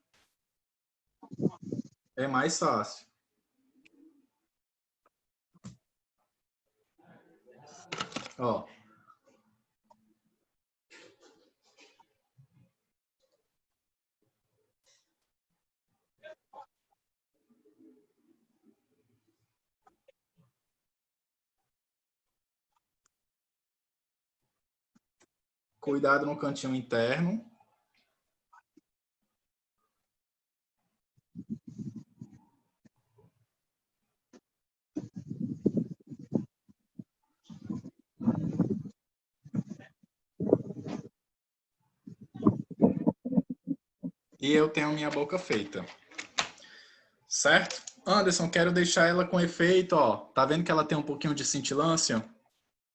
É mais fácil. Ó. Cuidado no cantinho interno. E eu tenho minha boca feita. Certo? Anderson, quero deixar ela com efeito, ó. Tá vendo que ela tem um pouquinho de cintilância?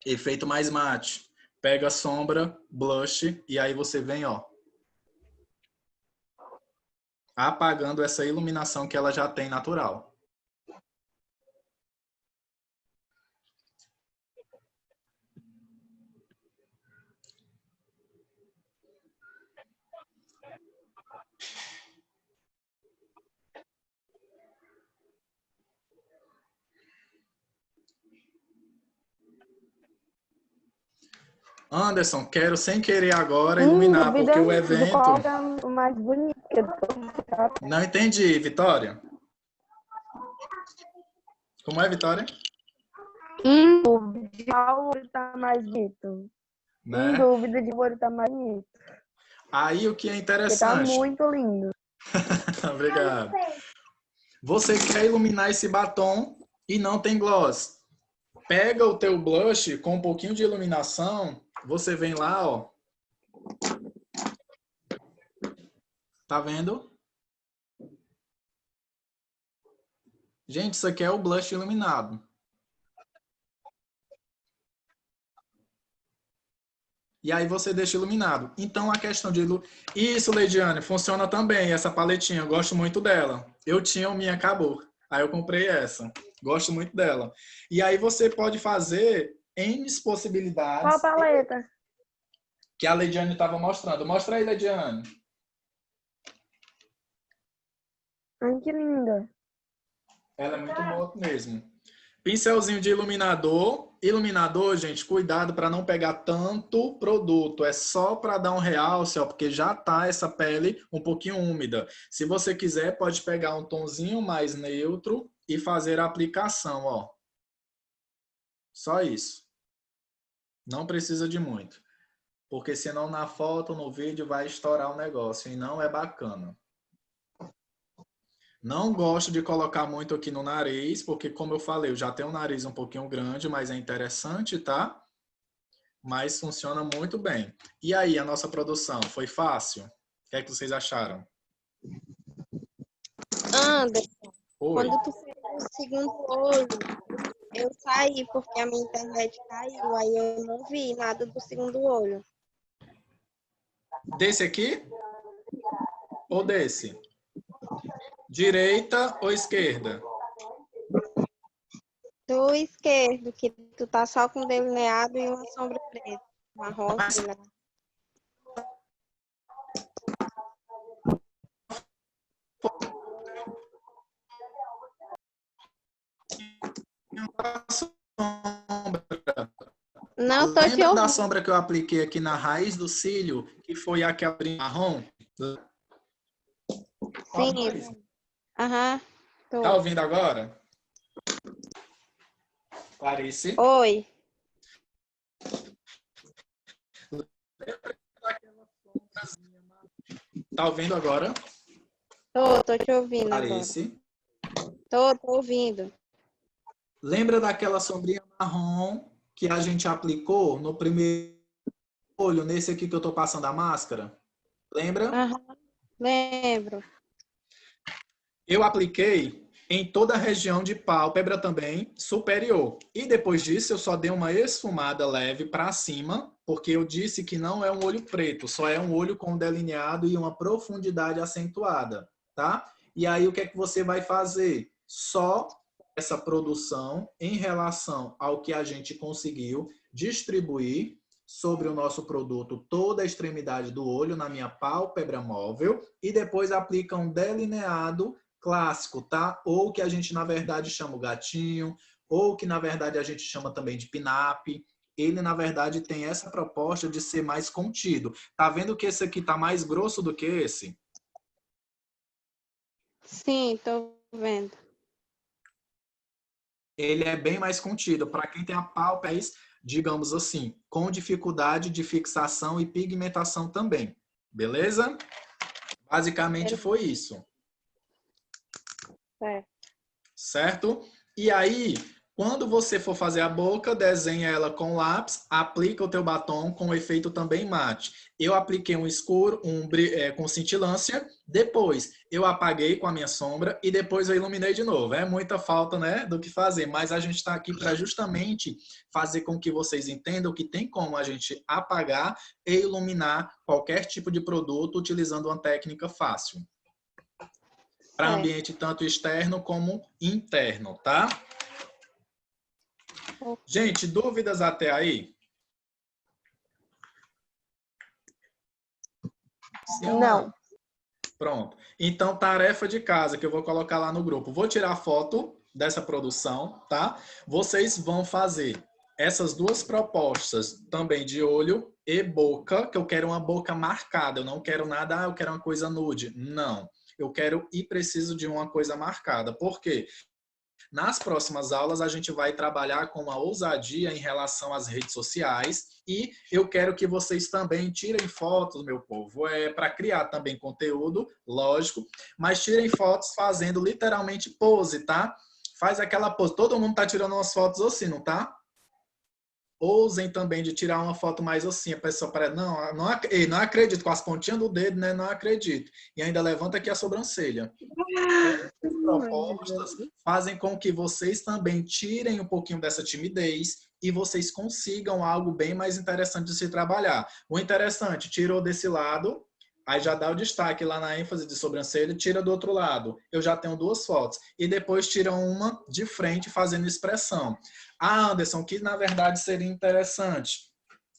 Efeito mais mate. Pega a sombra, blush, e aí você vem, ó, apagando essa iluminação que ela já tem natural. Anderson, quero sem querer agora iluminar, porque o evento... Qual é o mais bonito que eu tô... Não entendi, Vitória. Como é, Vitória? Em dúvida de qual olho tá mais bonito. Né? Em dúvida de qual olho tá mais bonito. Aí o que é Porque tá interessante... muito lindo. Obrigado. Você quer iluminar esse batom e não tem gloss. Pega o teu blush com um pouquinho de iluminação, você vem lá, ó. Tá vendo? Gente, isso aqui é o blush iluminado. E aí você deixa iluminado. Então a questão de... Isso, Leidiane, funciona também, essa paletinha. Eu gosto muito dela. Eu tinha, minha acabou. Aí eu comprei essa. Gosto muito dela. E aí você pode fazer N possibilidades. Qual paleta? Que a Leidiane estava mostrando. Mostra aí, Leidiane. Ai, que linda. Ela é muito boa mesmo. Pincelzinho de iluminador. Iluminador, gente, cuidado para não pegar tanto produto. É só para dar um realce, ó, porque já tá essa pele um pouquinho úmida. Se você quiser, pode pegar um tonzinho mais neutro e fazer a aplicação, ó. Só isso. Não precisa de muito. Porque senão na foto, no vídeo, vai estourar o negócio e não é bacana. Não gosto de colocar muito aqui no nariz, porque como eu falei, eu já tenho um nariz um pouquinho grande, mas é interessante, tá? Mas funciona muito bem. E aí, a nossa produção, foi fácil? O que é que vocês acharam? Anderson, Oi. quando tu fez o segundo olho, eu saí porque a minha internet caiu, aí eu não vi nada do segundo olho. Desse aqui? Ou desse? Direita ou esquerda? Do esquerdo, que tu tá só com delineado e uma sombra preta, marrom, sei lá. Não tô te Lembra da ouvindo. sombra que eu apliquei aqui na raiz do cílio, que foi aquela marrom? Sim. Aham. Tô. Tá ouvindo agora? Clarice? Oi. Tá ouvindo agora? Tô te ouvindo agora. Clarice? Tô ouvindo. Lembra daquela sombrinha marrom que a gente aplicou no primeiro olho, nesse aqui que eu tô passando a máscara? Lembra? Aham. Lembro. Eu apliquei em toda a região de pálpebra também, superior. E depois disso eu só dei uma esfumada leve para cima, porque eu disse que não é um olho preto, só é um olho com delineado e uma profundidade acentuada, tá? E aí o que é que você vai fazer? Só essa produção em relação ao que a gente conseguiu distribuir sobre o nosso produto toda a extremidade do olho na minha pálpebra móvel e depois aplica um delineado clássico, tá? Ou que a gente, na verdade, chama o gatinho, ou que, na verdade, a gente chama também de pin-up. Ele, na verdade, tem essa proposta de ser mais contido. Tá vendo que esse aqui tá mais grosso do que esse? Sim, tô vendo. Ele é bem mais contido. Para quem tem a pálpebra, digamos assim, com dificuldade de fixação e pigmentação também. Beleza? Basicamente foi isso. Certo? E aí, quando você for fazer a boca, desenha ela com lápis, aplica o teu batom com efeito também mate. Eu apliquei um escuro, com cintilância, depois eu apaguei com a minha sombra e depois eu iluminei de novo. É muita falta, né, do que fazer, mas a gente está aqui para justamente fazer com que vocês entendam que tem como a gente apagar e iluminar qualquer tipo de produto utilizando uma técnica fácil. Para ambiente tanto externo como interno, tá? Gente, dúvidas até aí? Sim ou Não. Pronto. Então, tarefa de casa que eu vou colocar lá no grupo. Vou tirar foto dessa produção, tá? Vocês vão fazer essas duas propostas também de olho e boca, que eu quero uma boca marcada. Eu não quero nada, eu quero uma coisa nude. Não. Eu quero e preciso de uma coisa marcada. Por quê? Nas próximas aulas, a gente vai trabalhar com uma ousadia em relação às redes sociais e eu quero que vocês também tirem fotos, meu povo. É para criar também conteúdo, lógico, mas tirem fotos fazendo literalmente pose, tá? Faz aquela pose. Todo mundo tá tirando umas fotos assim, não tá? Ousem também de tirar uma foto mais assim. A pessoa parece, não acredito, com as pontinhas do dedo, né? Não acredito. E ainda levanta aqui a sobrancelha. Essas propostas fazem com que vocês também tirem um pouquinho dessa timidez e vocês consigam algo bem mais interessante de se trabalhar. O interessante, tirou desse lado, aí já dá o destaque lá na ênfase de sobrancelha, tira do outro lado. Eu já tenho duas fotos. E depois tira uma de frente fazendo expressão. Ah, Anderson, que na verdade seria interessante.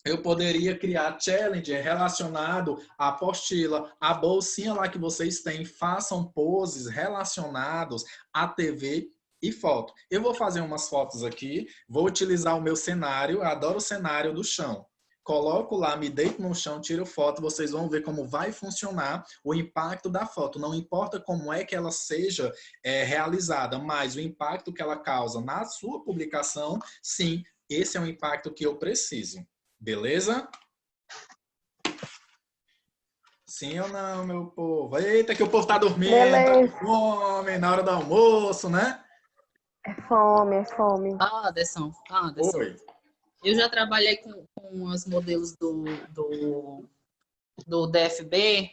Eu poderia criar challenge relacionado à apostila, à bolsinha lá que vocês têm. Façam poses relacionados à TV e foto. Eu vou fazer umas fotos aqui, vou utilizar o meu cenário, adoro o cenário do chão. Coloco lá, me deito no chão, tiro foto, vocês vão ver como vai funcionar o impacto da foto. Não importa como é que ela seja realizada, mas o impacto que ela causa na sua publicação, sim, esse é o impacto que eu preciso. Beleza? Sim ou não, meu povo? Eita, que o povo tá dormindo, Beleza. tá com fome, na hora do almoço, né? É fome, é fome. Anderson, Oi. eu já trabalhei com os modelos do DFB.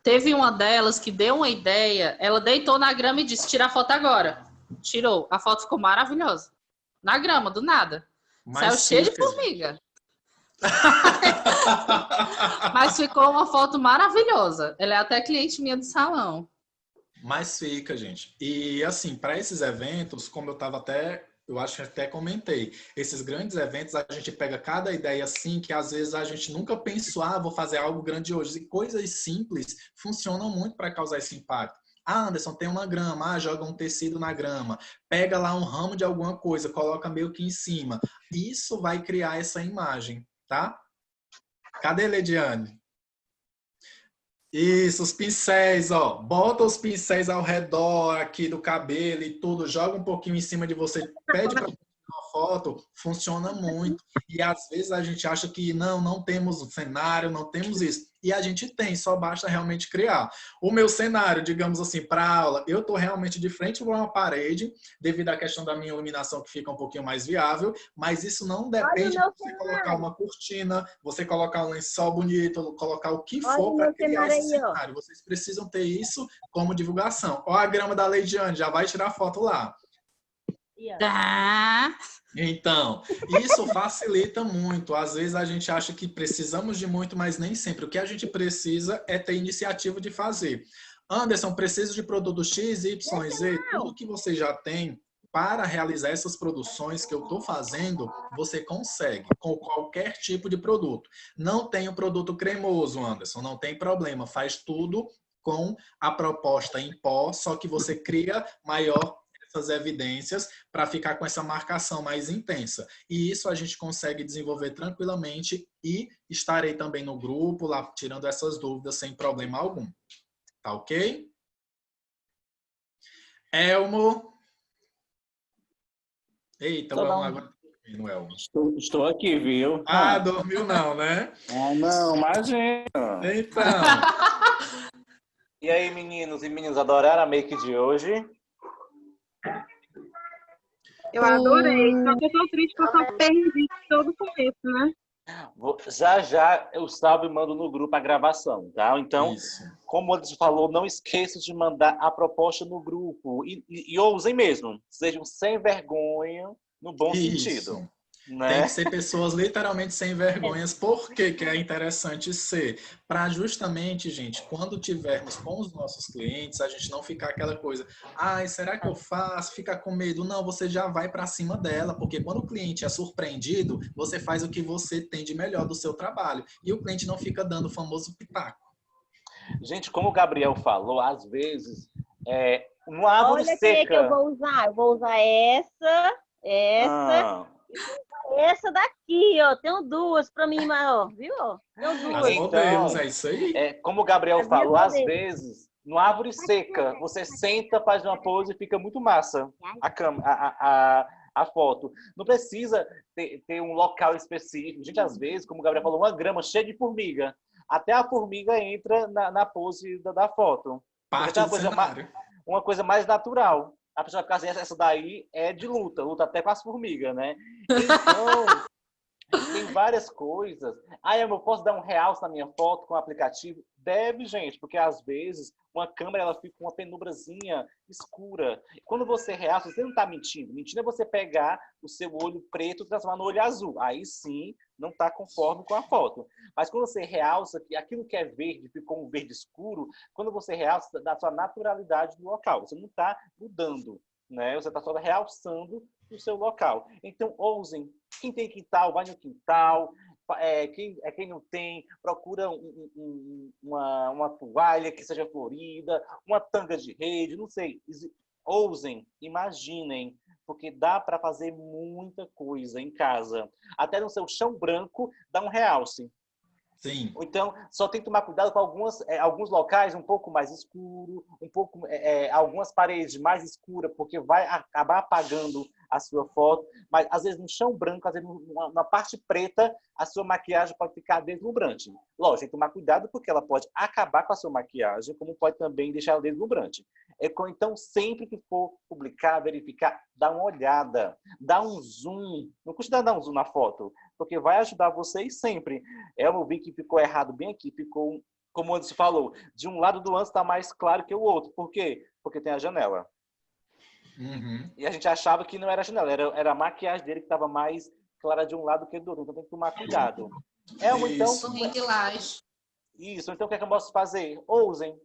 Teve uma delas que deu uma ideia, ela deitou na grama e disse, tira a foto agora. Tirou. A foto ficou maravilhosa. Na grama, do nada. Saiu cheio de formiga. Mas ficou uma foto maravilhosa. Ela é até cliente minha do salão. Mas fica, gente. E assim, para esses eventos, como eu acho que até comentei, esses grandes eventos a gente pega cada ideia assim que às vezes a gente nunca pensou, vou fazer algo grandioso. E coisas simples funcionam muito para causar esse impacto. Anderson, tem uma grama, joga um tecido na grama, pega lá um ramo de alguma coisa, coloca meio que em cima. Isso vai criar essa imagem, tá? Cadê, Lediane? Isso, os pincéis, ó. Bota os pincéis ao redor aqui do cabelo e tudo, joga um pouquinho em cima de você, pede para uma foto, funciona muito. E às vezes a gente acha que não temos um cenário, não temos isso. E a gente tem, só basta realmente criar. O meu cenário, digamos assim, para aula, eu estou realmente de frente para uma parede, devido à questão da minha iluminação que fica um pouquinho mais viável, mas isso não depende de você colocar uma cortina, você colocar um lençol bonito, colocar o que for para criar esse cenário. Vocês precisam ter isso como divulgação. Ó a grama da Leidiane, já vai tirar foto lá. Tá. Então, isso facilita muito. Às vezes a gente acha que precisamos de muito, mas nem sempre. O que a gente precisa é ter iniciativa de fazer. Anderson, preciso de produto X, Y, Z. Tudo que você já tem, para realizar essas produções que eu estou fazendo, você consegue com qualquer tipo de produto. Não tem o produto cremoso, Anderson, não tem problema. Faz tudo com a proposta em pó, só que você cria maior essas evidências para ficar com essa marcação mais intensa. E isso a gente consegue desenvolver tranquilamente e estarei também no grupo lá tirando essas dúvidas sem problema algum. Tá ok? Elmo. Eita, o Elmo agora tá dormindo, Elmo. Estou aqui, viu? Ah, dormiu não, né? Ah, não, imagina. Então. E aí, meninos e meninas, adoraram a make de hoje? Eu adorei. Só que eu tô triste porque eu perdi todo o começo, né? Já eu salvo e mando no grupo a gravação, tá? Então, Isso. como ele falou, não esqueça de mandar a proposta no grupo. E ousem mesmo. Sejam sem vergonha, no bom sentido. Né? Tem que ser pessoas literalmente sem vergonhas. Por que que é interessante ser? Para justamente, gente, quando tivermos com os nossos clientes, a gente não ficar aquela coisa, ai, será que eu faço? Fica com medo. Não, você já vai para cima dela, porque quando o cliente é surpreendido, você faz o que você tem de melhor do seu trabalho. E o cliente não fica dando o famoso pitaco. Gente, como o Gabriel falou, às vezes, uma árvore Olha seca... que eu vou usar. Eu vou usar essa. Essa daqui, ó. Tenho duas pra mim, ó. Viu? Tenho duas. As modelos, é isso aí. Como o Gabriel falou, às vezes, numa árvore seca, você senta, faz uma pose e fica muito massa a foto. Não precisa ter um local específico. Gente, às vezes, como o Gabriel falou, uma grama cheia de formiga. Até a formiga entra na pose da foto. Parte do cenário. Uma coisa mais natural. A pessoa vai ficar assim, essa daí é de luta até com as formigas, né? Então, tem várias coisas. Eu posso dar um realce na minha foto com o aplicativo? Deve, gente, porque às vezes uma câmera ela fica com uma penubrazinha escura. Quando você realça, você não está mentindo. Mentindo é você pegar o seu olho preto e transformar no olho azul. Aí sim, não está conforme com a foto. Mas quando você realça, que aquilo que é verde ficou um verde escuro, quando você realça, dá a sua naturalidade no local. Você não está mudando, né? Você está só realçando o seu local. Então, ousem. Quem tem quintal, vai no quintal. Quem não tem, procura uma toalha que seja florida, uma tanga de rede, não sei. Ousem, imaginem, porque dá para fazer muita coisa em casa. Até no seu chão branco, dá um realce. Sim. Então, só tem que tomar cuidado com alguns locais um pouco mais escuro, algumas paredes mais escuras, porque vai acabar apagando a sua foto. Mas, às vezes, no chão branco, às vezes, na parte preta, a sua maquiagem pode ficar deslumbrante. Lógico, tem que tomar cuidado, porque ela pode acabar com a sua maquiagem, como pode também deixar ela deslumbrante. Então, sempre que for publicar, verificar, dá uma olhada, dá um zoom. Não custa dar um zoom na foto, porque vai ajudar vocês sempre. Eu vi que ficou errado bem aqui, ficou, como o Anderson falou, de um lado do Anderson está mais claro que o outro. Por quê? Porque tem a janela. Uhum. E a gente achava que não era a janela, era a maquiagem dele que estava mais clara de um lado que do outro. Então tem que tomar cuidado. Isso, então o que é que eu posso fazer? Ousem.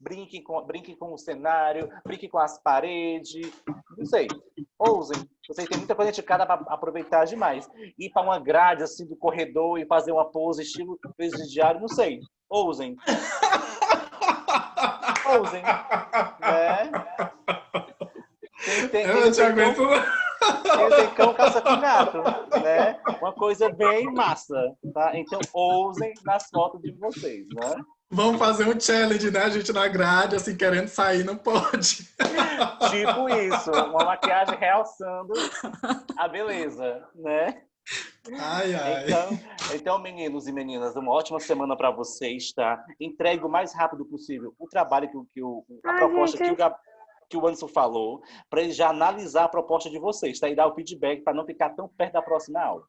Brinquem com o cenário, brinquem com as paredes, não sei. Ousem. Vocês têm muita coisa de cada para aproveitar demais. Ir para uma grade assim do corredor e fazer uma pose estilo presidiário, não sei. Ousem. Ousem. Né? Eu não te aguento. Tem cão caça-pinhato, né? Uma coisa bem massa, tá? Então, ousem nas fotos de vocês, né? Vamos fazer um challenge, né? A gente na grade, assim, querendo sair, não pode. Tipo isso, uma maquiagem realçando a beleza, né? Ai. Então, meninos e meninas, uma ótima semana para vocês, tá? Entregue o mais rápido possível o trabalho a proposta que o Anderson falou, para ele já analisar a proposta de vocês, tá? E dar o feedback para não ficar tão perto da próxima aula.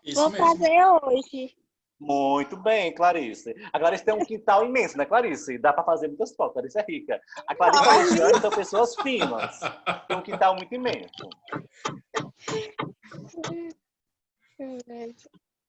Isso Vou mesmo. fazer hoje. Muito bem, Clarice. A Clarice tem um quintal imenso, né, Clarice? Dá para fazer muitas fotos. Clarice é rica. A Clarice e a Cristiane são pessoas finas. Tem um quintal muito imenso.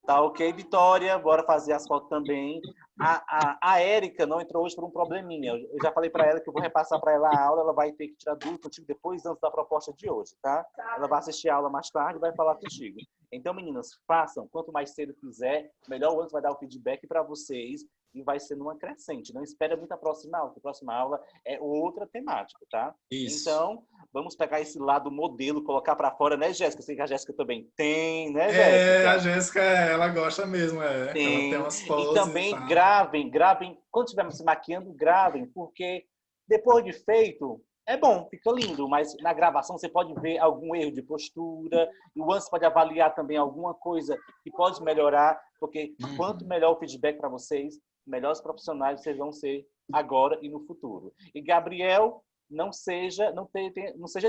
Tá ok, Vitória? Bora fazer as fotos também. A Érica não entrou hoje por um probleminha. Eu já falei para ela que eu vou repassar para ela a aula. Ela vai ter que tirar dúvida contigo depois, antes da proposta de hoje, tá? Ela vai assistir a aula mais tarde e vai falar contigo. Então, meninas, façam. Quanto mais cedo fizer, melhor o antes vai dar o feedback para vocês e vai ser numa crescente. Não espera muito a próxima aula, porque a próxima aula é outra temática, tá? Isso. Então, vamos pegar esse lado modelo, colocar para fora, né, Jéssica? Sei que a Jéssica também tem, né, Jéssica? É, a Jéssica, ela gosta mesmo, Ela Tem. tem umas poses E também tal. gravem. Quando estivermos se maquiando, gravem, porque depois de feito, é bom, fica lindo, mas na gravação você pode ver algum erro de postura, e o Anse pode avaliar também alguma coisa que pode melhorar, porque quanto melhor o feedback para vocês, melhores profissionais vocês vão ser agora e no futuro. E Gabriel, não seja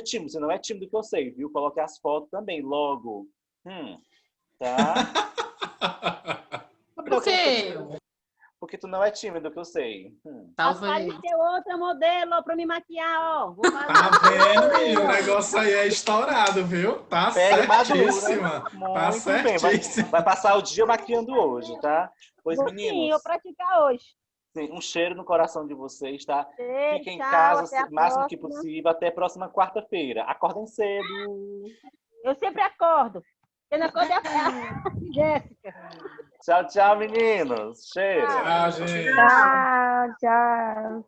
tímido, você não é tímido que eu sei, viu? Coloque as fotos também logo. Tá? Por quê? Porque tu não é tímido, que eu sei. Talvez. Pode ter outra modelo para me maquiar, ó. Vou fazer. Tá vendo, menino? O negócio aí é estourado, viu? Tá Pega certíssima. madura. Tá Muito bem. certíssima. Vai passar o dia maquiando hoje, tá? Pois, Sim, meninos, eu praticar hoje. sim, um cheiro no coração de vocês, tá? Beijo, Fiquem em tchau, casa até a o máximo que próxima. possível. Até a próxima quarta-feira. Acordem cedo. Eu sempre acordo. Quem não acorda é a Jéssica. Tchau, tchau, meninos. Cheiro. Tchau, gente. Tchau, tchau.